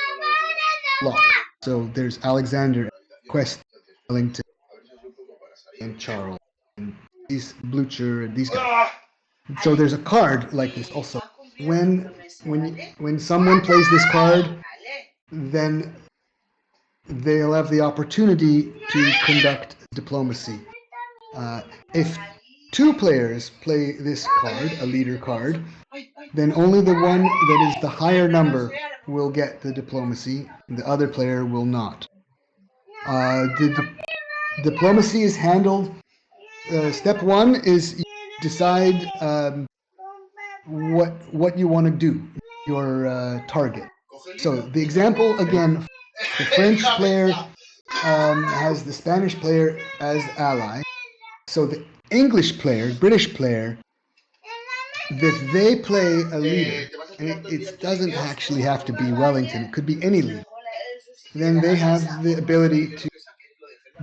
block. So there's Alexander, Quest, Wellington, and Charles, and these Blucher, and these guys. So there's a card like this also. When someone plays this card, then they'll have the opportunity to conduct diplomacy. If 2 players play this card, a leader card, then only the one that is the higher number will get the diplomacy, the other player will not. The diplomacy is handled. Step 1 is you decide what you want to do, your target. So the example again, the French player has the Spanish player as ally. So the English player, British player, if they play a leader, and it doesn't actually have to be Wellington, it could be any leader, then they have the ability to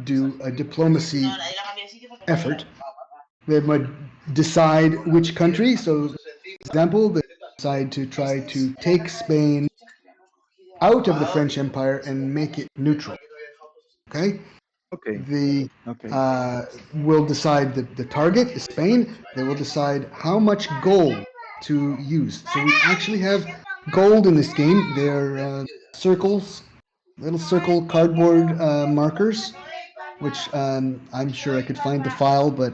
do a diplomacy effort. They might decide which country. So, for example, they decide to try to take Spain out of the French Empire and make it neutral. Okay? Okay. The Okay. will decide the target is Spain. They will decide how much gold to use. So we actually have gold in this game. They're circles, little circle cardboard markers, which I'm sure I could find the file, but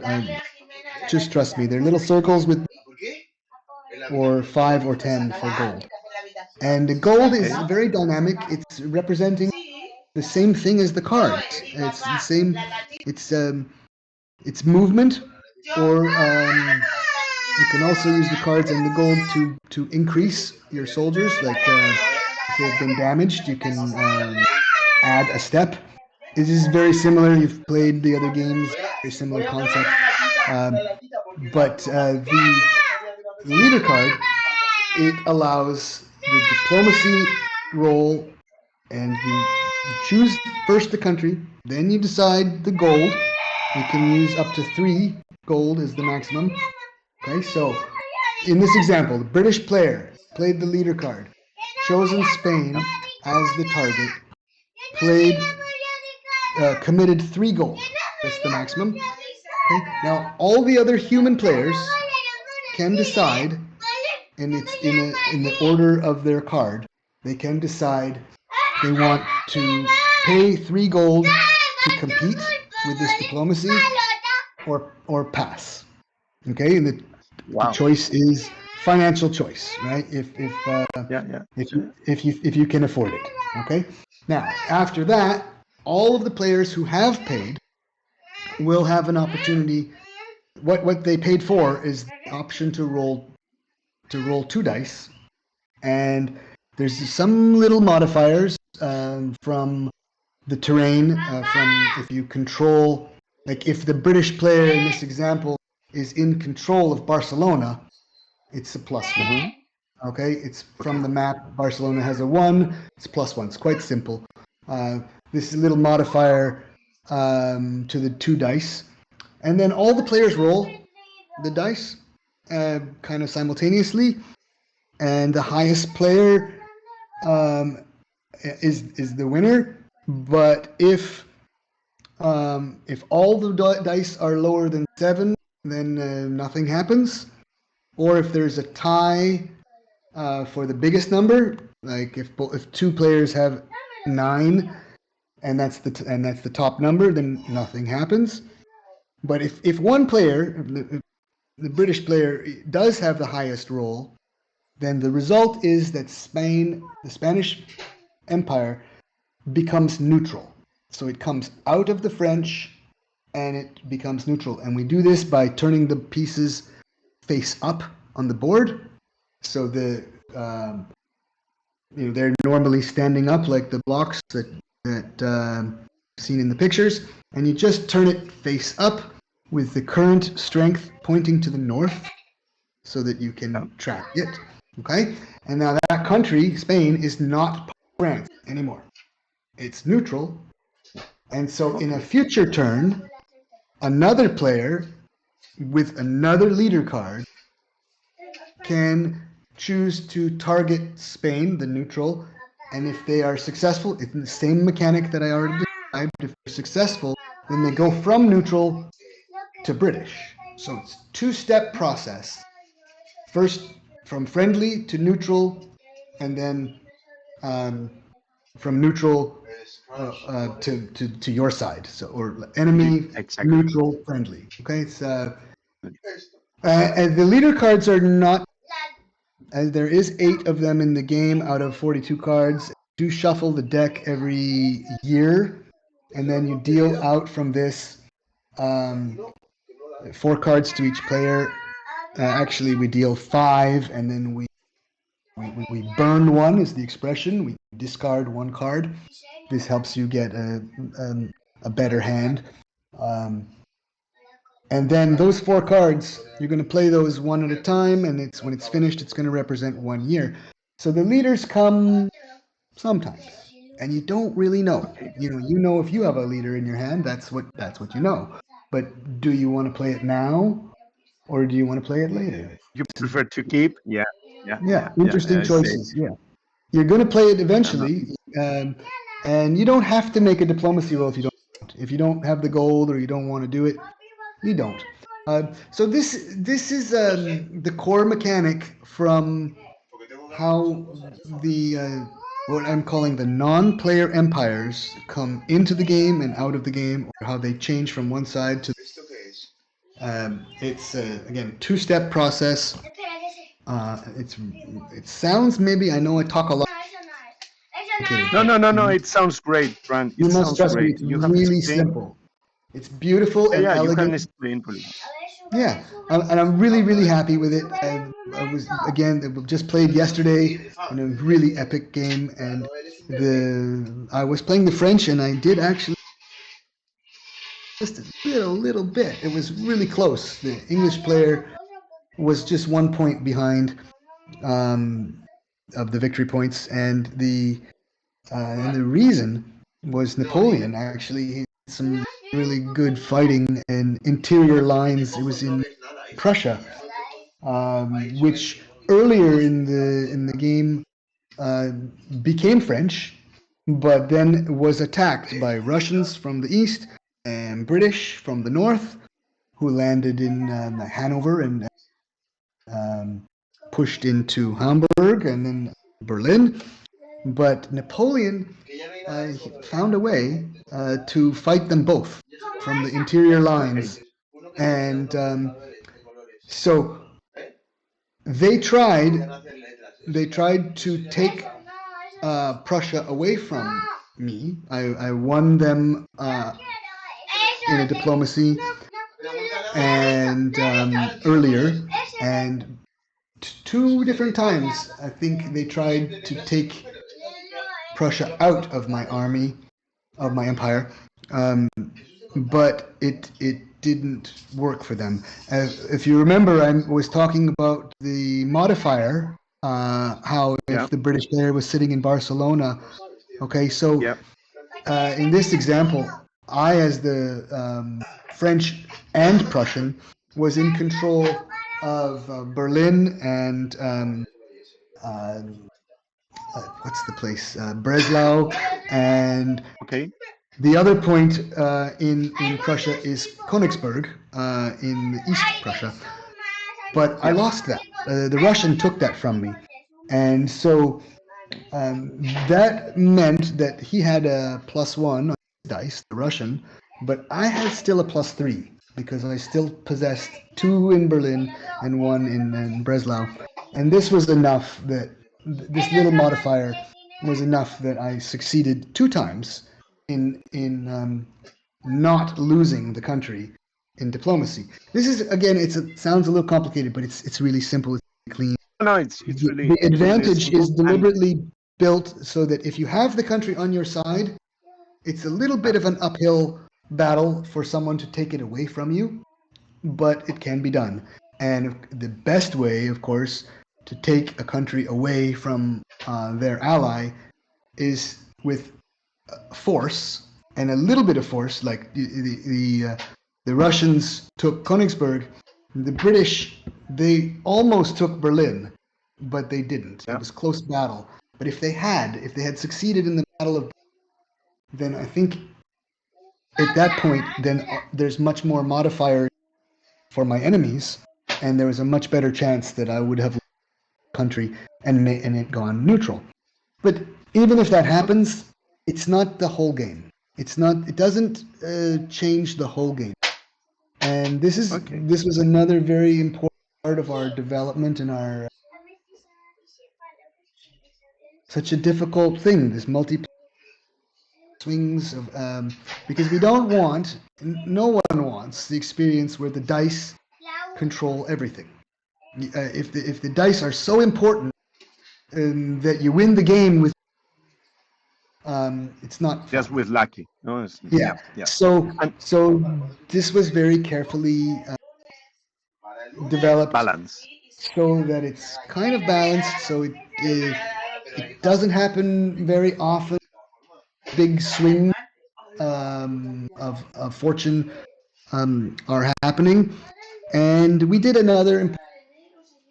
just trust me. They're little circles with or 5 or 10 for gold. And the gold is Okay. very dynamic. It's representing the same thing as the cards. It's the same. It's movement, or you can also use the cards and the gold to increase your soldiers. Like if they've been damaged, you can add a step. It is very similar. You've played the other games. Very similar concept. Um, but the leader card, it allows the diplomacy role, and you choose first the country, then you decide the gold. You can use up to 3 gold is the maximum. Okay, so in this example, the British player played the leader card, chosen Spain as the target, played, committed 3 gold. That's the maximum. Okay, now all the other human players can decide, and it's in the order of their card. They can decide they want to pay 3 gold to compete with this diplomacy, or pass. Okay, and the Wow. choice is financial choice, right? Yeah. Yeah. If you can afford it. Okay. Now after that, all of the players who have paid will have an opportunity. What they paid for is the option to roll 2 dice, and there's some little modifiers from the terrain, from if you control, like if the British player in this example is in control of Barcelona, it's a +1. Mm-hmm. Okay, it's from Okay. the map. Barcelona has a 1. It's +1. It's quite simple. This little modifier to the 2 dice, and then all the players roll the dice kind of simultaneously, and the highest player is the winner. But if all the dice are lower than 7, then nothing happens. Or if there's a tie for the biggest number, like if two players have 9, and that's the top number, then nothing happens. But if one player, the British player, does have the highest roll, then the result is that Spain, the Spanish Empire, becomes neutral. So it comes out of the French and it becomes neutral. And we do this by turning the pieces face up on the board. So they're normally standing up like the blocks that seen in the pictures, and you just turn it face up with the current strength pointing to the north, so that you Yeah. can track it. Okay, and now that country, Spain, is not France anymore. It's neutral, and so in a Okay. future turn, another player with another leader card can choose to target Spain, the neutral, and if they are successful, it's the same mechanic that I already described. If they're successful, then they go from neutral to British. So it's a two-step process. First, from friendly to neutral, and then um, from neutral to your side. So, or enemy, Exactly. neutral, friendly. Okay, and the leader cards are not, as there is 8 of them in the game out of 42 cards. Do shuffle the deck every year, and then you deal out from this um, 4 cards to each player. Actually, we deal 5, and then we burn one, is the expression. We discard 1 card. This helps you get a better hand. Um, and then those 4 cards, you're going to play those one at a time, and when it's finished, it's going to represent 1 year. So the leaders come sometimes, and you don't really know. Okay. You know if you have a leader in your hand, that's what you know. But do you want to play it now, or do you want to play it later? You prefer to keep? Yeah. Yeah. Yeah. Yeah, Yeah. interesting I see. choices. Yeah, you're going to play it No, no. eventually, and you don't have to make a diplomacy roll if you don't. If you don't have the gold or you don't want to do it, you don't. So this is the core mechanic from how the what I'm calling the non-player empires come into the game and out of the game, or how they change from one side to. It's again, two-step process. It sounds, maybe, I know I talk a lot. No, no, no, no. You It sounds great, Grant. It must sounds trust me. great. It's You have really explained. simple. It's beautiful Yeah, and yeah. You can elegant. explain really. Yeah, and I'm really, really happy with it. I was, again, just played yesterday in a really epic game, and I was playing the French, and I did actually just a little bit. It was really close. The English player was just 1 point behind um, of the victory points, and the reason was Napoleon actually had some really good fighting and interior lines. It was in Prussia, which earlier in the game uh, became French, but then was attacked by Russians from the east and British from the north, who landed in Hanover and um, pushed into Hamburg and then Berlin. But Napoleon found a way to fight them both from the interior Okay. lines, and so they tried they tried to take Prussia away from me. I won them in a diplomacy and earlier, and 2 different times I think they tried to take Prussia out of my army, of my empire, um, but it didn't work for them. If you remember, I was talking about the modifier, how Yeah. if the British player was sitting in Barcelona. Okay, so Yeah. in this example, I, as the French and Prussian, was in control of Berlin and what's the place? Breslau and Okay. The other point in Prussia is Königsberg in East Prussia, but I Yeah. lost that. The Russian took that from me, and so that meant that he had a +1 on his dice, the Russian, but I had still a +3 because I still possessed two in Berlin and one in Breslau, and this was enough that this little modifier was enough that I succeeded two times in not losing the country in diplomacy. This is again, it sounds a little complicated, but it's really simple. It's clean. No, it's The really advantage is simple. And deliberately built so that if you have the country on your side, it's a little bit of an uphill battle for someone to take it away from you, but it can be done. And the best way, of course, to take a country away from their ally is with force and a little bit of force, like the Russians took Königsberg, the British they almost took Berlin, but they didn't. It yeah, was close battle. But if they had succeeded in the Battle of, then I think at that point, then there's much more modifier for my enemies, and there was a much better chance that I would have country and it gone neutral. But even if that happens, it's not the whole game. It's not. It doesn't change the whole game. And okay. this was another very important part of our development and our such a difficult thing. This multi swings of because we don't want, no one wants the experience where the dice control everything. If the dice are so important that you win the game with, it's not Just fun. with lucky. No, Yeah. yeah, yeah. And So this was very carefully developed balance. so that it's kind of balanced. So it doesn't happen very often. Big swings of fortune are happening, and we did another,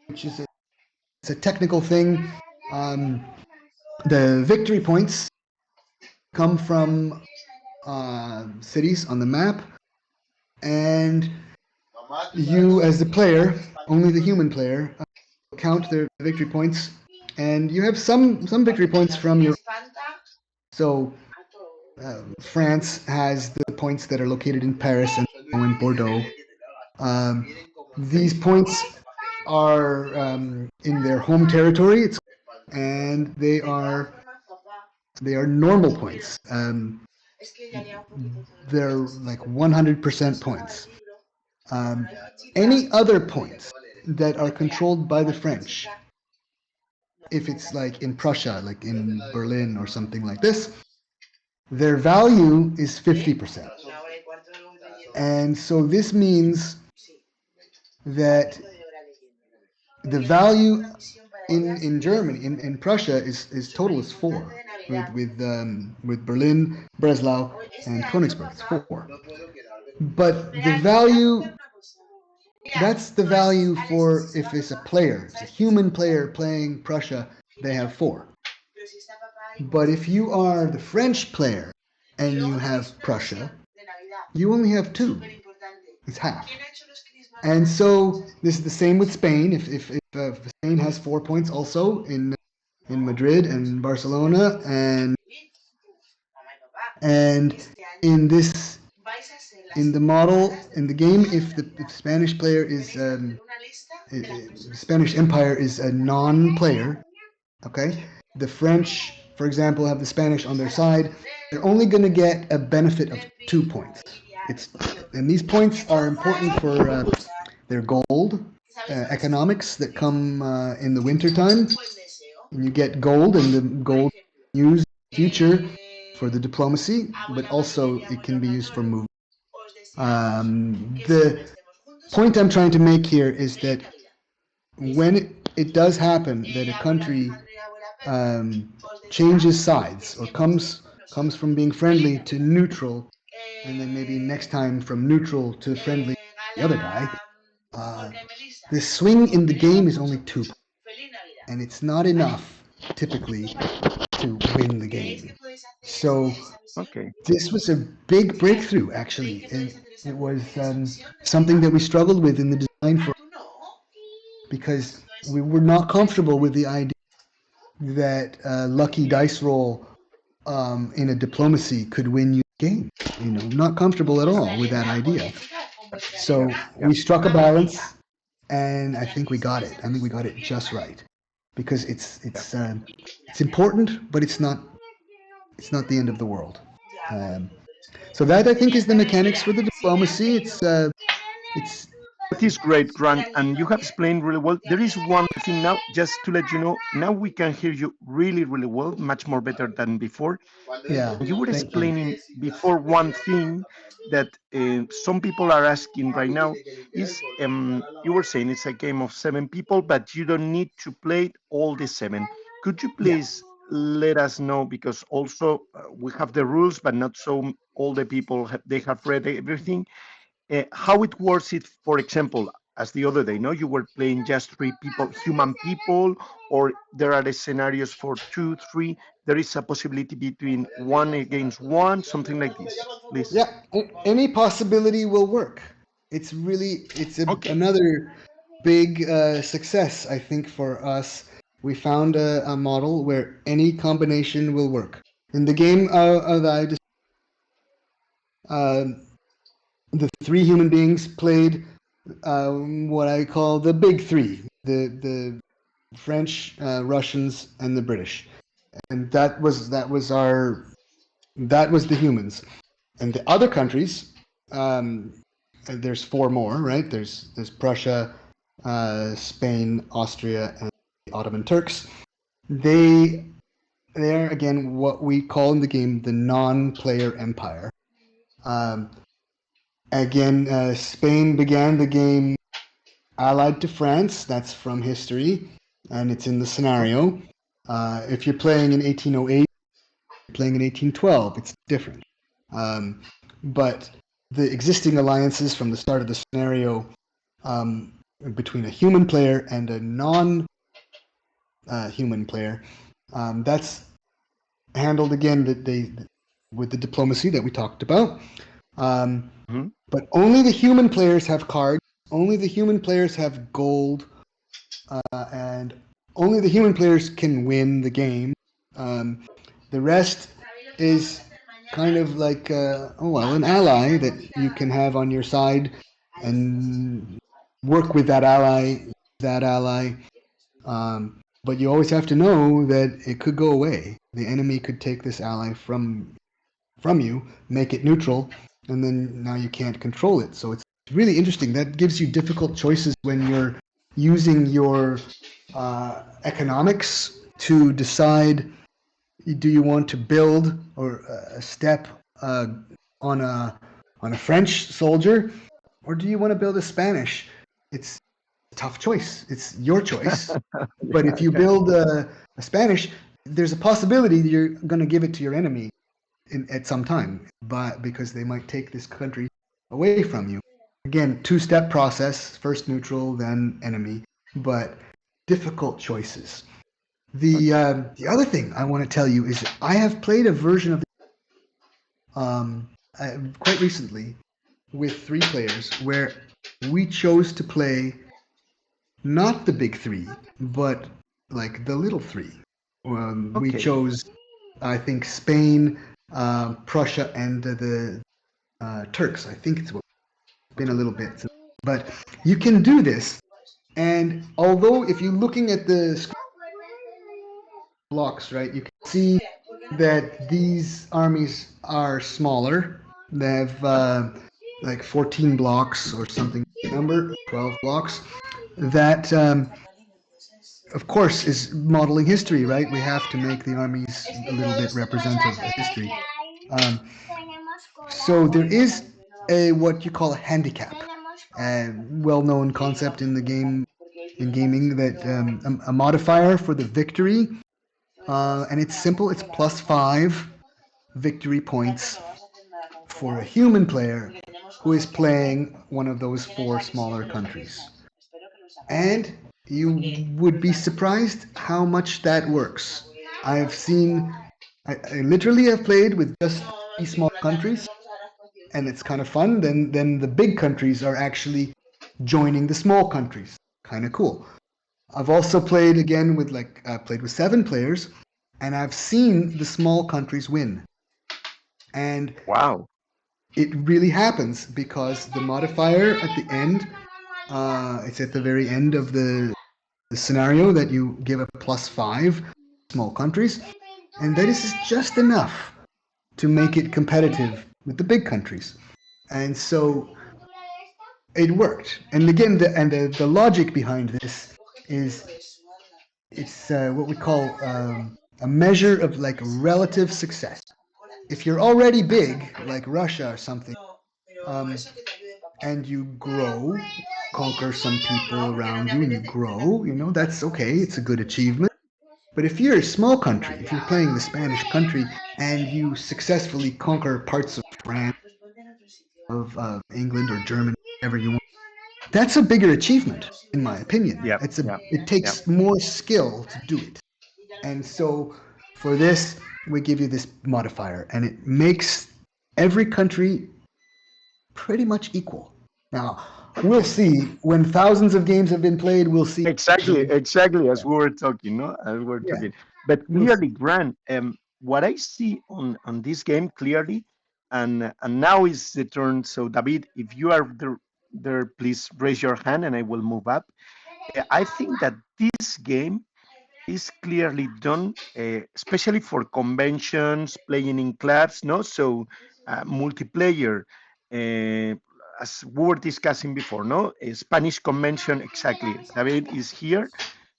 which is it's a technical thing. Um, the victory points come from cities on the map, and you, as the player, only the human player, count their victory points, and you have some victory points from your. So France has the points that are located in Paris and in Bordeaux. Um, these points are in their home territory, and they are normal points. They're like 100% points. Um, any other points that are controlled by the French, if it's like in Prussia, like in Berlin or something like this, their value is 50%. And so this means that the value in Germany, in Prussia, is total is four, with Berlin, Breslau, and Königsberg. It's four. But the value, that's the value for if it's a player, it's a human player playing Prussia, they have four. But if you are the French player and you have Prussia, you only have two. It's half. And so this is the same with Spain. If Spain has 4 points also in Madrid and Barcelona, and in this in the model in the game, if the Spanish player is Spanish Empire is a non-player, okay, the French, for example, have the Spanish on their side. They're only going to get a benefit of 2 points. It's and these points are important for their gold economics that come in the winter time. And you get gold, and the gold used in the future for the diplomacy, but also it can be used for movement. The point I'm trying to make here is that when it does happen that a country um, changes sides or comes from being friendly to neutral, and then maybe next time from neutral to friendly, the other guy, uh, the swing in the game is only 2, and it's not enough typically to win the game. So Okay. this was a big breakthrough, actually. It was something that we struggled with in the design for because we were not comfortable with the idea that lucky dice roll in a diplomacy could win you the game. Not comfortable at all with that idea. Yeah. So Yeah. we struck a balance, and I think we got it. I think we got it just right because Yeah. it's important, but it's not the end of the world. Um, so that I think is the mechanics for the diplomacy. It's That is great, Grant, and you have explained really well. There is one thing now, just to let you know, now we can hear you really, really well, much more better than before. yeah. You were Thank you. explaining before one thing that some people are asking right now is you were saying it's a game of 7 people, but you don't need to play it all the seven. Could you Yeah. please let us know, because also we have the rules, but not so all the people they have read everything, how it works if, for example, as the other day, no, you were playing just 3 people, human people, or there are the scenarios for two, three. There is a possibility between one against one, something like this. Please. Yeah. Any possibility will work. It's Okay. another big success, I think, for us. We found a model where any combination will work. In the game that uh, the three human beings played what I call the big three: the French, Russians, and the British, and that was the humans. And the other countries, um, there's four more, right? There's Prussia, Spain, Austria, and the Ottoman Turks. They they're again what we call in the game the non-player empire. Um, Again, Spain began the game allied to France. That's from history, and it's in the Okay. scenario. If you're playing in 1808, you're playing in 1812. It's different. Um, but the existing alliances from the start of the scenario um, between a human player and a non-human player, that's handled again with the diplomacy that we talked about. Um, Hmm. but only the human players have cards. Only the human players have gold, and only the human players can win the game. Um, the rest is kind of like an ally that you can have on your side and work with that ally. But you always have to know that it could go away. The enemy could take this ally from you, make it neutral, and then now you can't control it. So it's really interesting. That gives you difficult choices when you're using your economics to decide, do you want to build or a step uh, on a French soldier, or do you want to build a Spanish? It's a tough choice. It's your choice. But Yeah. if you Yeah. build a Spanish, there's a possibility that you're going to give it to your enemy at some time, but because they might take this country away from you. Again, two-step process: first neutral, then enemy, but difficult choices. The Okay. the other thing I want to tell you is I have played a version of quite recently with three players where we chose to play not the big three, but like the little three. We Okay. chose, I think, Spain, Prussia, and the Turks. I think it's been a little bit, but you can do this. And although if you're looking at the blocks, right, you can see that these armies are smaller. They have like 14 blocks or something number, 12 blocks. That, of course, is modeling history, right? We have to make the armies a little bit representative of history. Um, so there is a what you call a handicap, a well-known concept in the game in gaming that a modifier for the victory, and it's simple. It's +5 victory points for a human player who is playing one of those four smaller countries. And you would be surprised how much that works. I've seen, I literally have played with just three small countries, and it's kind of fun. Then the big countries are actually joining the small countries. Kind of cool. I've also played again with played with 7 players, and I've seen the small countries win. And Wow. it really happens because the modifier at the end, it's at the very end of the scenario that you give a +5 small countries, and that is just enough to make it competitive with the big countries. And so it worked. And again, the logic behind this is it's what we call a measure of like relative success. If you're already big, like Russia or something, um, and you grow, conquer some people around you, and you grow, that's okay. It's a good achievement. But if you're a small country, if you're playing the Spanish country and you successfully conquer parts of France, of England or Germany, whatever you want, that's a bigger achievement, in my opinion. Yeah, yeah, It yeah. takes more skill to do it. And so for this, we give you this modifier, and it makes every country pretty much equal. Now, we'll see when thousands of games have been played. We'll see. Exactly, exactly as Yeah, we were talking, no? As we were yeah, talking. But we'll clearly, see. Grant, what I see on this game clearly, and now is the turn. So, David, if you are there, please raise your hand, and I will move up. I think that this game is clearly done, especially for conventions, playing in clubs, no? So, multiplayer, uh, as we were discussing before, no? A Spanish convention, exactly. David is here.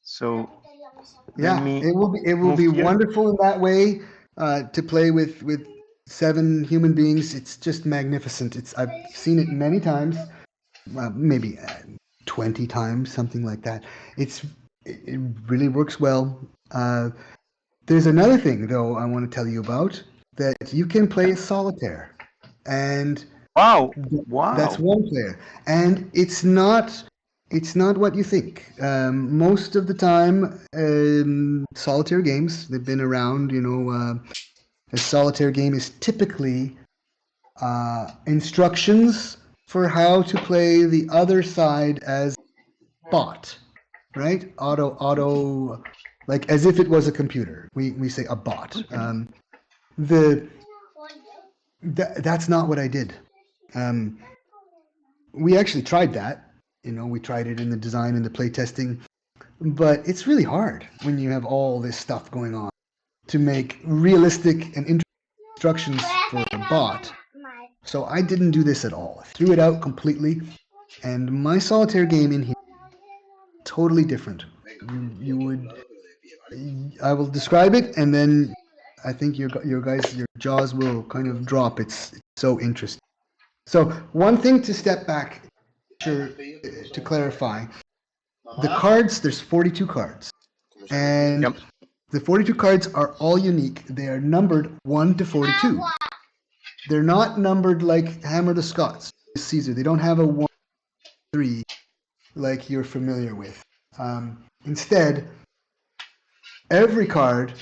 So, let Yeah, me it will move be here. wonderful in that way to play with 7 human beings. It's just magnificent. I've seen it many times, maybe 20 times, something like that. It really works well. There's another thing though I want to tell you about that you can play solitaire, and Wow, that's wow. 1 player, and it's not what you think. Most of the time, solitaire games they've been around. A solitaire game is typically instructions for how to play the other side as bot, right? Auto, like as if it was a computer. We say a bot. Okay. The that's not what I did. Um, we actually tried that. We tried it in the design and the play testing, but it's really hard when you have all this stuff going on to make realistic and instructions for a bot. So I didn't do this at all. I threw it out completely, and my solitaire game in here totally different. You would I will describe it, and then I think your jaws will kind of drop. It's so interesting. So one thing to step back, sure, to clarify, the cards. There's 42 cards, and Yep. the 42 cards are all unique. They are numbered 1 to 42. They're not numbered like Hammer the Scots, Caesar. They don't have a 1, 3 like you're familiar with. Instead, every card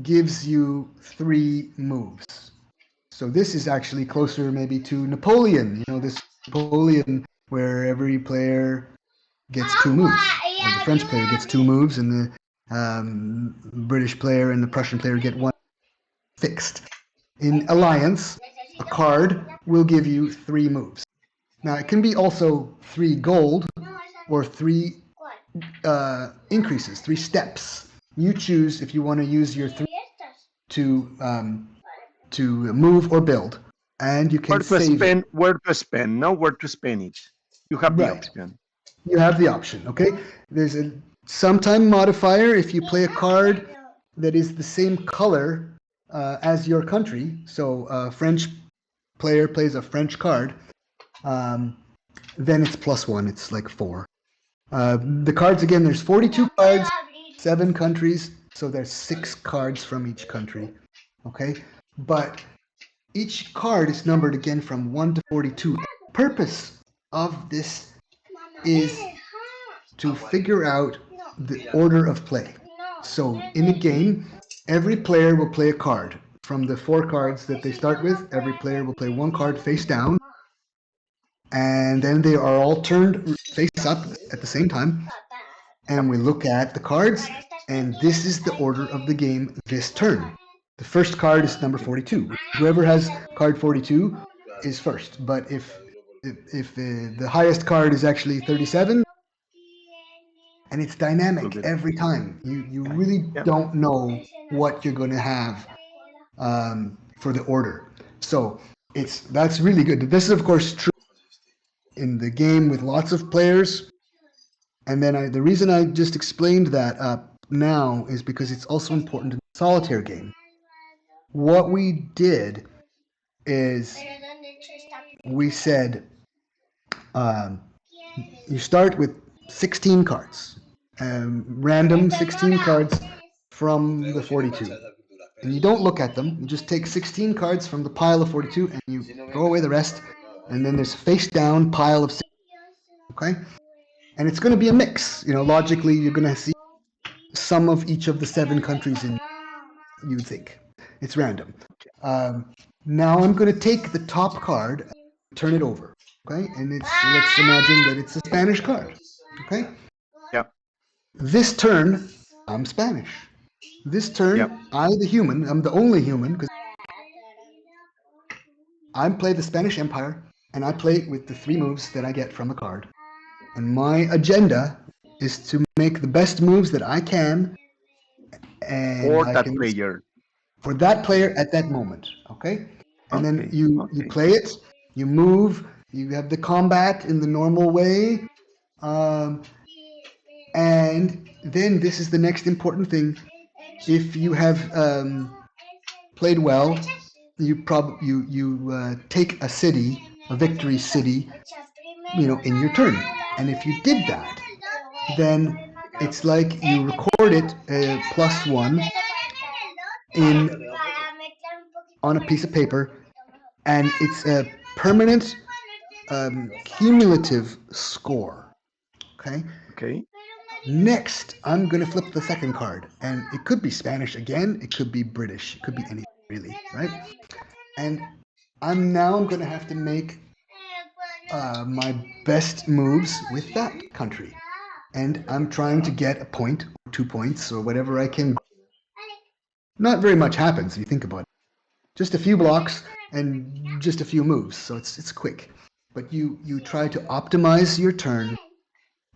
gives you 3 moves. So this is actually closer maybe to Napoleon. This Napoleon where every player gets 2 moves, or the French player gets 2 moves, and the British player and the Prussian player get one fixed. In Alliance, a card will give you 3 moves. Now it can be also 3 gold or 3 increases, 3 steps. You choose if you want to use your 3 to move or build, and you can save it. Where to spend, no? Where to spend it. You have the Right. option. You have the option. Okay. There's a sometime modifier if you play a card that is the same color as your country. So a French player plays a French card, um, then it's +1. It's like 4. The cards again. There's 42 cards, 7 countries. So there's 6 cards from each country. Okay, but each card is numbered again from 1 to 42. The purpose of this is to figure out the order of play. So in a game, every player will play a card. From the 4 cards that they start with, every player will play 1 card face down, and then they are all turned face up at the same time. And we look at the cards, and this is the order of the game this turn. The first card is number 42. Whoever has card 42 is first. But if the highest card is actually 37, and it's Will dynamic be every time. You okay. really Yeah. don't know what you're going to have for the order. So that's really good. This is of course true in the game with lots of players. And then the reason I just explained that now is because it's also important in the solitaire game. What we did is we said um, you start with 16 cards, random 16 cards from the 42. And you don't look at them. You just take 16 cards from the pile of 42 and you throw away the rest. And then there's a face down pile of 16. Okay? And it's going to be a mix. Logically, you're going to see some of each of the 7 countries in, you would think. It's random. Now I'm going to take the top card and turn it over. Okay? And let's imagine that it's a Spanish card. Okay? Yeah. This turn, I'm Spanish. This Yeah. turn, I, the human, I'm the only human because I play the Spanish Empire and I play with the 3 moves that I get from a card. And my agenda is to make the best moves that I can, and For I that can player. for that player at that moment. Okay, and then Okay. you Okay. play it, you move, you have the combat in the normal way, um, and then this is the next important thing. If you have played well, you take a city, a victory city, in your turn. And if you did that, then it's like you record it +1 in on a piece of paper, and it's a permanent cumulative score. Okay. Okay. Next, I'm going to flip the second card, and it could be Spanish again, it could be British, it could be anything really, right? And I'm going to have to make my best moves with that country, and I'm trying to get a point or 2 points or whatever I can. Not very much happens if you think about it. Just a few blocks and just a few moves, so it's quick. But you try to optimize your turn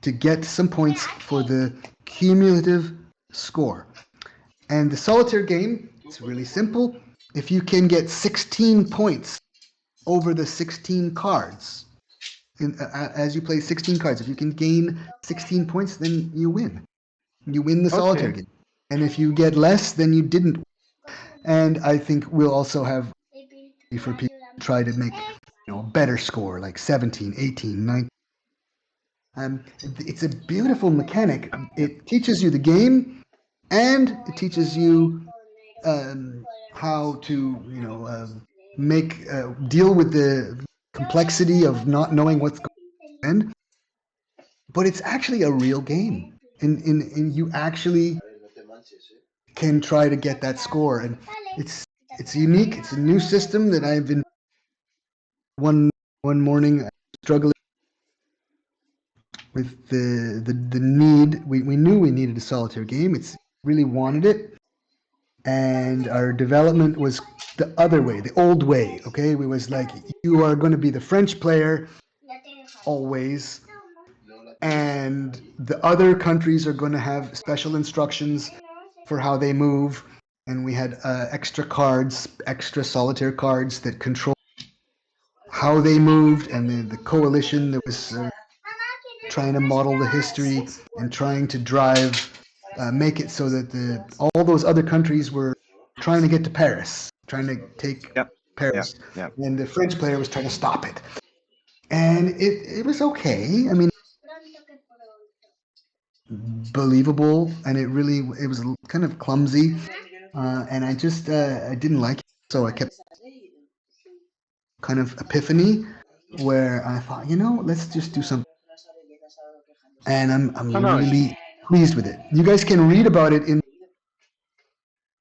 to get some points for the cumulative score. And the solitaire game, it's really simple. If you can get 16 points over the 16 cards, as you play 16 cards, if you can gain 16 points, then you win. You win the solitaire Okay. game. And if you get less, then you didn't. And I think we'll also have for people to try to make a better score, like 17, 18, 19. It's a beautiful mechanic. Yeah. It teaches you the game, and it teaches you how to, make deal with the complexity of not knowing what's going to end. But it's actually a real game, and you actually can try to get that score. And it's unique. It's a new system that I've been one morning struggling with the need. We knew we needed a solitaire game. It's really wanted it, and our development was the other way, the old way. Okay, we was like, you are going to be the French player always, and the other countries are going to have special instructions for how they move. And we had extra cards, extra solitaire cards that control how they moved, and the coalition that was trying to model the history and trying to make it so that all those other countries were trying to get to Paris, trying to take Yeah. Yeah. Paris, Yeah. and the French player was trying to stop it. And it was okay. I mean, believable, and it was kind of clumsy, and I didn't like it, so I kept kind of epiphany where I thought, let's just do something, and No, I'm no. really pleased with it. You guys can read about it in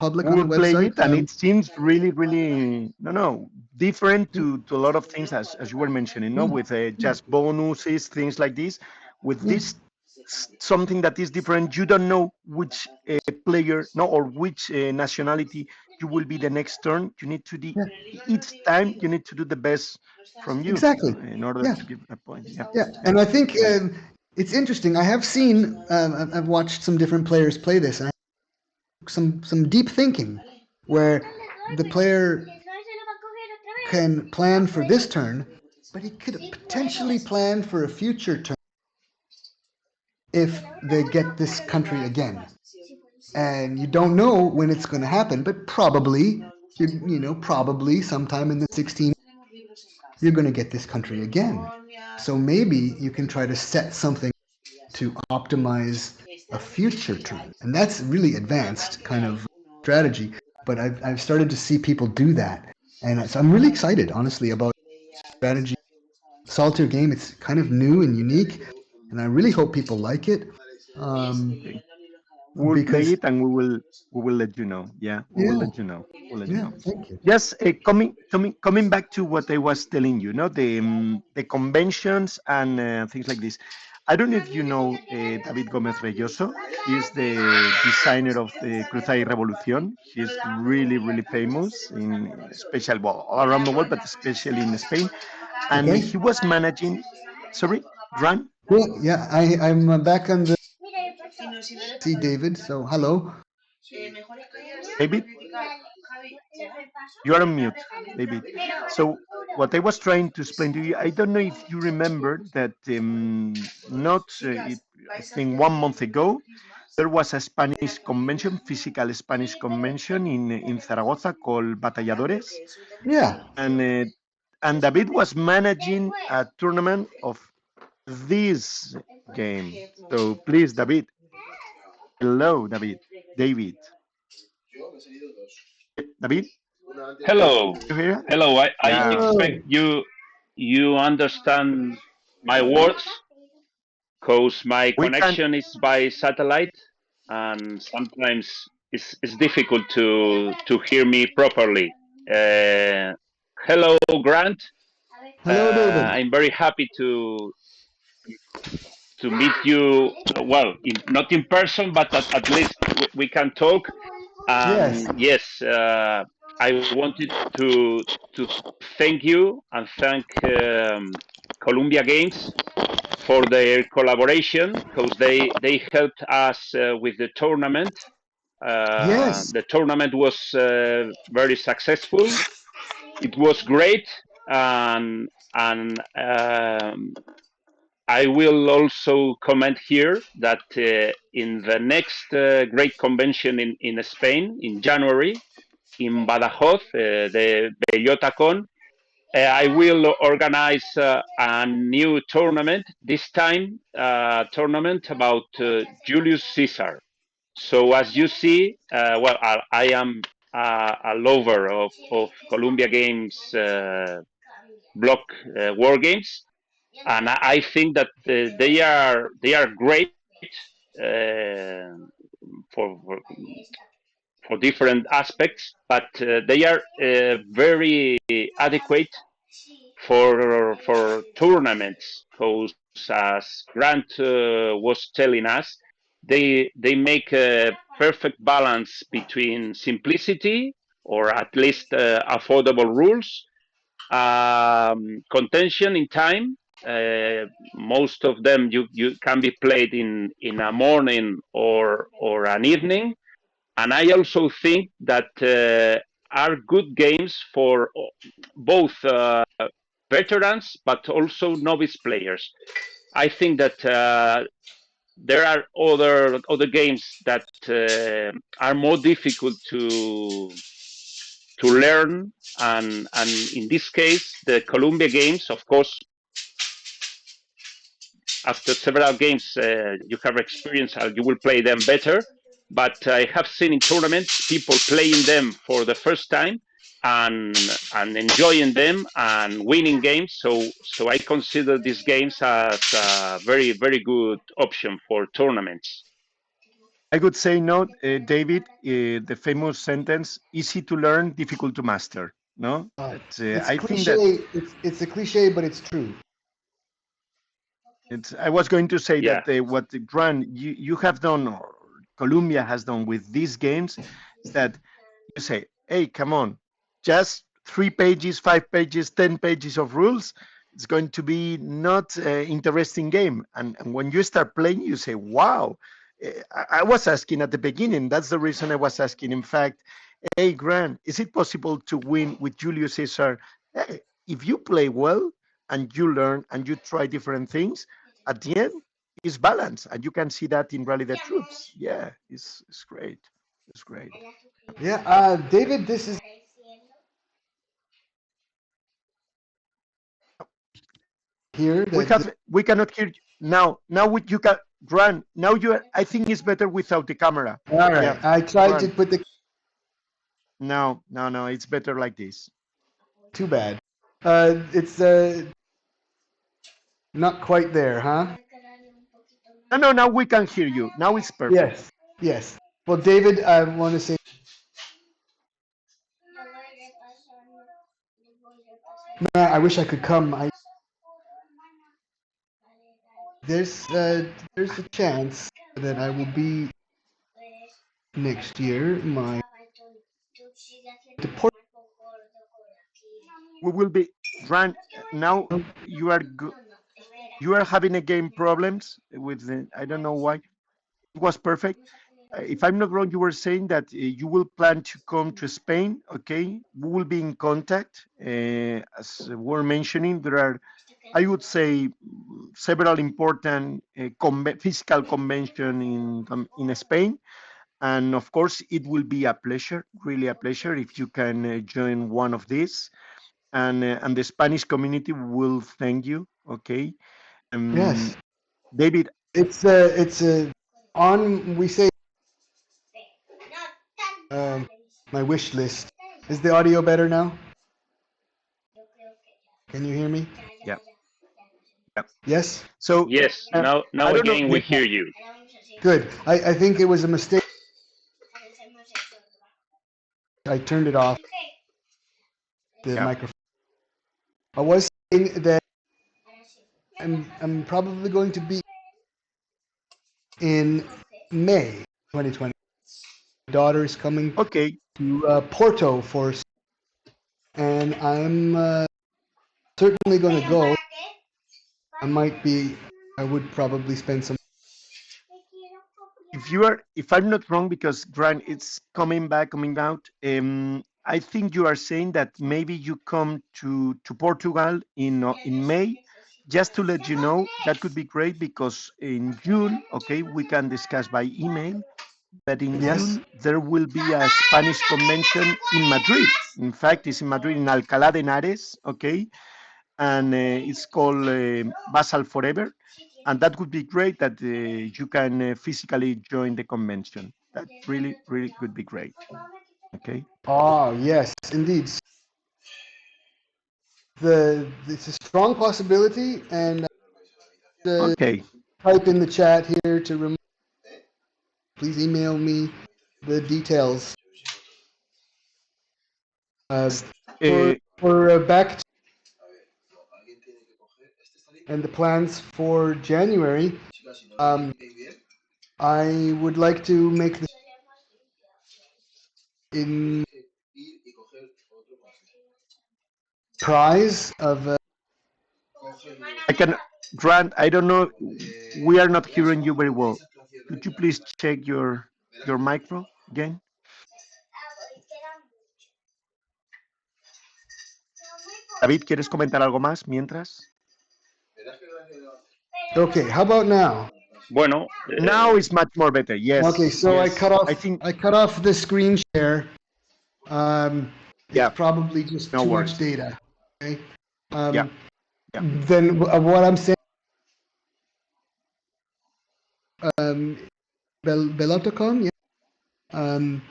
public We on the will play website. it, and it seems really, really no different to a lot of things as you were mentioning. No, Yeah, with yeah, just bonuses, things like this. With yeah, this something that is different, you don't know which player, no, or which nationality you will be the next turn. You need to yeah. each time you need to do the best from you Exactly. in order Yeah, to give a point. Yeah, yeah. yeah, And I think right. it's interesting. I have seen, I've watched some different players play this, and some deep thinking, where the player can plan for this turn, but he could potentially plan for a future turn if they get this country again. And you don't know when it's going to happen, but probably, probably sometime in the 16th, you're going to get this country again. So maybe you can try to set something to optimize a future turn. And that's really advanced kind of strategy. But I've started to see people do that. And so I'm really excited, honestly, about strategy. Solitaire game, it's kind of new and unique. And I really hope people like it. Um, Okay. We will play because, it, and we will let you know. Yeah, we will yeah, let you know. We'll let you yeah, know. thank you. Just coming back to what I was telling you, no, the conventions and things like this. I don't know if you know David Gomez Reyoso. He's the designer of the Cruzada y Revolución. He's really, really famous in especially, well, all around the world, but especially in Spain. And Okay. he was managing. Sorry, Grant, Cool. Yeah, I'm back on the see David. So hello. David. You are on mute, David. So what I was trying to explain to you, I don't know if you remember that not, I think 1 month ago, there was a Spanish convention, physical Spanish convention in Zaragoza called Batalladores, Yeah. and David was managing a tournament of this game. So please, David. Hello, David. David. David, Hello, you here? hello. I Yeah. expect Hello. you understand my words because my We can. connection is by satellite, and sometimes it's difficult to hear me properly. Uh, Hello, Grant. Hello, David. I'm very happy to meet you. Well, not in person, but at least we can talk. Yes. And yes, I wanted to thank you and thank Columbia Games for their collaboration because they helped us with the tournament. Yes. The tournament was very successful. It was great, and I will also comment here that in the next great convention in Spain in January in Badajoz, the BellotaCon, I will organize a new tournament, this time tournament about Julius Caesar. So as you see, well, I am a lover of Columbia Games block war games, and I think that they are great uh, for, for for different aspects, but they are very adequate for tournaments because, as Grant was telling us, they make a perfect balance between simplicity or at least affordable rules, contention in time. Most of them you can be played in a morning or an evening, and I also think that are good games for both veterans but also novice players. I think that there are other games that are more difficult to learn, and in this case, the Columbia games, of course, after several games, you have experience and you will play them better. But I have seen in tournaments people playing them for the first time and enjoying them and winning games. So I consider these games as a very good option for tournaments. I would say no, David. The famous sentence: "Easy to learn, difficult to master." No, It's I think that cliche. It's a cliche, but it's true. it's. I was going to say Yeah. that what Grant you have done, or Columbia has done with these games, is that you say, "Hey, come on, just 3 pages, 5 pages, 10 pages of rules. It's going to be not interesting game." And when you start playing, you say, "Wow." I was asking at the beginning. That's the reason I was asking. In fact, hey, Grant, is it possible to win with Julius Caesar? Hey, if you play well and you learn and you try different things, at the end, it's balance. And you can see that in Rally the Troops. Yeah, it's great. It's great. Yeah, David, this is here that We cannot hear you. Now you can run. Now you I think it's better without the camera. all Yeah. right. I tried to Run. put the No, it's better like this. too bad. It's not quite there, huh? No, now we can hear you. Now it's perfect. Yes, yes. Well, David, I want to say man, I wish I could come. There's a chance that I will be next year. My deport. We will be run now. You are you are having a game problems with the, I don't know why. It was perfect. If I'm not wrong, you were saying that you will plan to come to Spain. Okay, we will be in contact. As we're mentioning, there are, I would say, several important fiscal convention in Spain, and of course, it will be a pleasure, really a pleasure, if you can join one of these. And the Spanish community will thank you. Okay, Yes, David, it's a on. We say um, my wish list. Is the audio better now? Can you hear me? yeah, yeah. Yes. So Yes. uh, Now I don't know. again we Yeah, hear you. Good. I think it was a mistake. I turned it off the yeah. microphone. I was saying that I'm probably going to be in May 2020. My daughter is coming Okay. to Porto and I'm certainly going to go. I might be. I would probably spend some. If I'm not wrong, because Grant, it's coming out. I think you are saying that maybe you come to Portugal in May. Just to let you know, that could be great because in June, okay, we can discuss by email. But in Yes. June there will be a Spanish convention in Madrid. In fact, it's in Madrid in Alcalá de Henares, okay, and it's called Basal Forever, and that would be great that you can physically join the convention. That really could be great. Okay. Oh yes, indeed. It's a strong possibility, and Okay. type in the chat here to please email me the details. Uh, Uh, for back and the plans for January. Um, I would like to make this in prize of I can, Grant. I don't know. We are not hearing you very well. Could you please check your micro again? David, ¿quieres comentar algo más mientras? okay. How about now? Bueno, Now it's much more better. Okay, Yes, so yes. I think, I cut off the screen share. Um, it's yeah, probably just no too much worries. data. Okay. Yeah, Um, yeah. then what I'm saying, Belotocon, yeah. Um,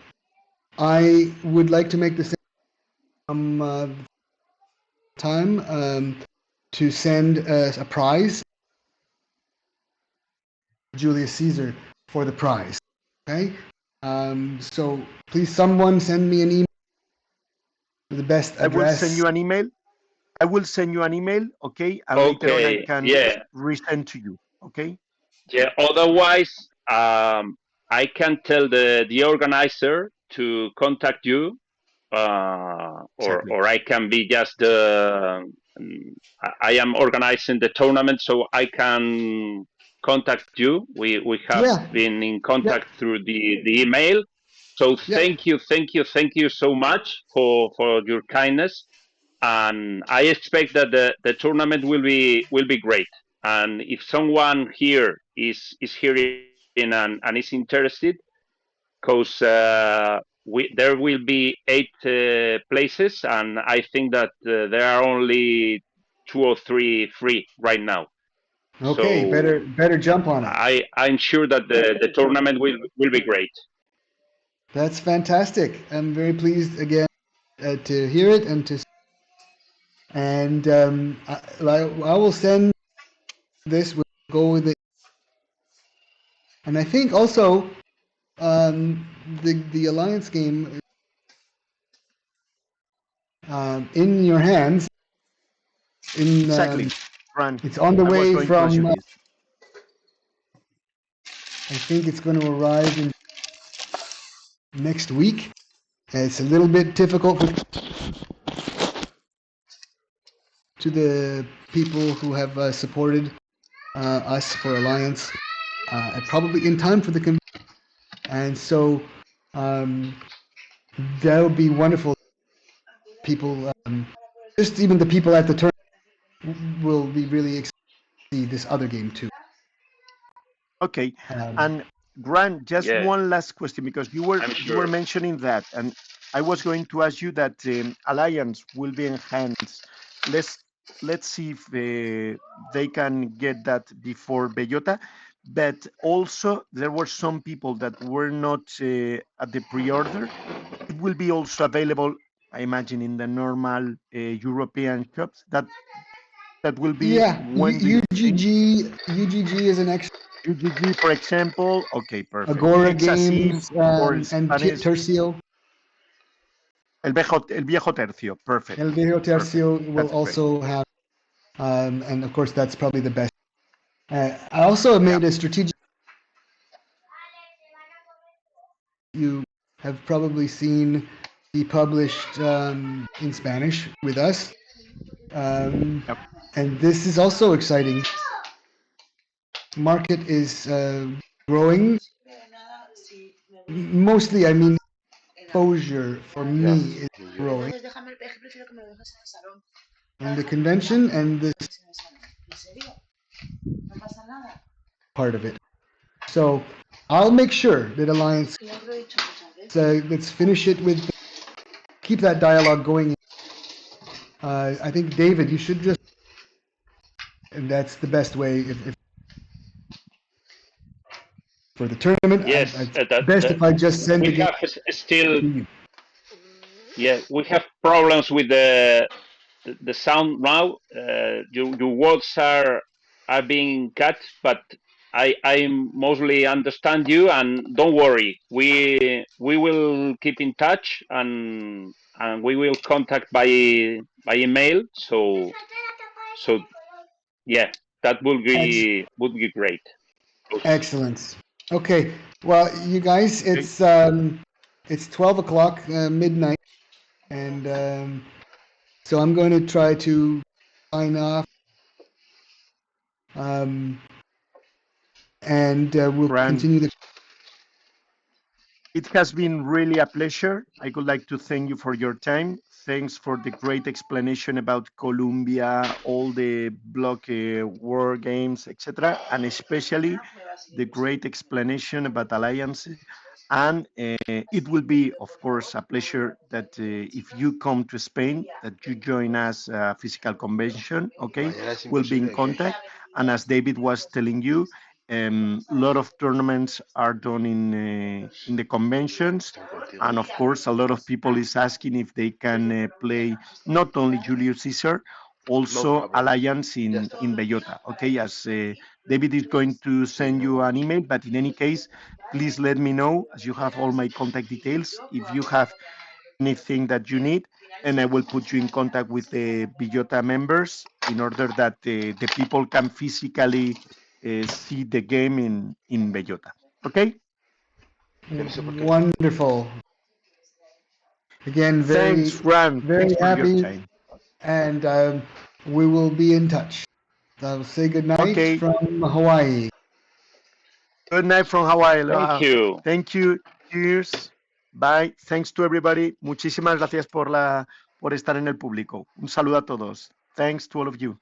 I would like to make the same time to send a prize, Julius Caesar, for the prize. Okay. So please, someone send me an email with the best I will send address. you an email. I will send you an email, okay? And later on, I Okay, can yeah, resend to you, okay? yeah. Otherwise, I can tell the organizer to contact you, Exactly. or I can be just I am organizing the tournament, so I can contact you. We have Yeah. been in Yep. contact through the email. So Yep. thank you so much for your kindness, and I expect that the tournament will be great. And if someone here is hearing and is interested, because there will be 8 places, and I think that there are only 2 or 3 free right now. Okay. Better So better jump on it. I'm sure that the tournament will be great. That's fantastic. I'm very pleased again to hear it and to I will send this. We'll go with it. And I think also the alliance game in your hands. In Exactly. Ran. It's on the I was way going to ask you from. this. I think it's going to arrive in next week. It's a little bit difficult to the people who have supported us for Alliance, probably in time for the convention. And so um, that would be wonderful. People, just even the people at the tournament will be really excited to see this other game too. Okay. Um, And Grant, just Yeah, one last question because I'm you were sure. mentioning that, and I was going to ask you that Alliance will be enhanced. Let's let's see if they can get that before Bellota. But also, there were some people that were not at the pre-order. It will be also available, I imagine, in the normal European shops. That will be yeah, when do you think? UGG is an extra. UGG, for example. Okay, perfect. Agora Hexasim Games for and Spanish. Tercio. El viejo tercio. Perfect. El Viejo Perfect. Tercio will That's great. also have, and of course that's probably the best. I also Yeah. made a strategic. You have probably seen be published in Spanish with us, um, Yep. and this is also exciting. Market is growing. Mostly, I mean, exposure for Yeah. me is growing, and the convention and this part of it. So I'll make sure that Alliance. Let's finish it with keep that dialogue going. I think David, you should just, and that's the best way. If for the tournament, Yes, it's best if I just send we the game have still, to you. yeah, we have problems with the sound now. Your words are being cut, but I mostly understand you, and don't worry. We will keep in touch, and we will contact by email. So yeah, that Ex- would be great. Excellent. Okay. Well, you guys, Okay. it's 12 o'clock midnight, and so I'm going to try to sign off, um, and we'll Grant, continue the. it has been really a pleasure. I would like to thank you for your time. Thanks for the great explanation about Colombia, all the block war games, etc., and especially the great explanation about Alliance. And it will be, of course, a pleasure that if you come to Spain, that you join us physical convention. Okay, we'll be in contact. And as David was telling you, a lot of tournaments are done in the conventions, and of course, a lot of people is asking if they can play not only Julius Caesar, also Alliance in Bellota. Okay, as David is going to send you an email, but in any case, please let me know, as you have all my contact details, if you have anything that you need, and I will put you in contact with the Bellota members in order that the people can physically see the game in Bellota. Okay? Wonderful. Again, Thanks, Ran. very Thanks for your happy, time. and we will be in touch. I'll say good night Okay. from Hawaii. Good night from Hawaii. Thank you. Thank you. Cheers. Bye. Thanks to everybody. Muchísimas gracias por estar en el público. Un saludo a todos. Thanks to all of you.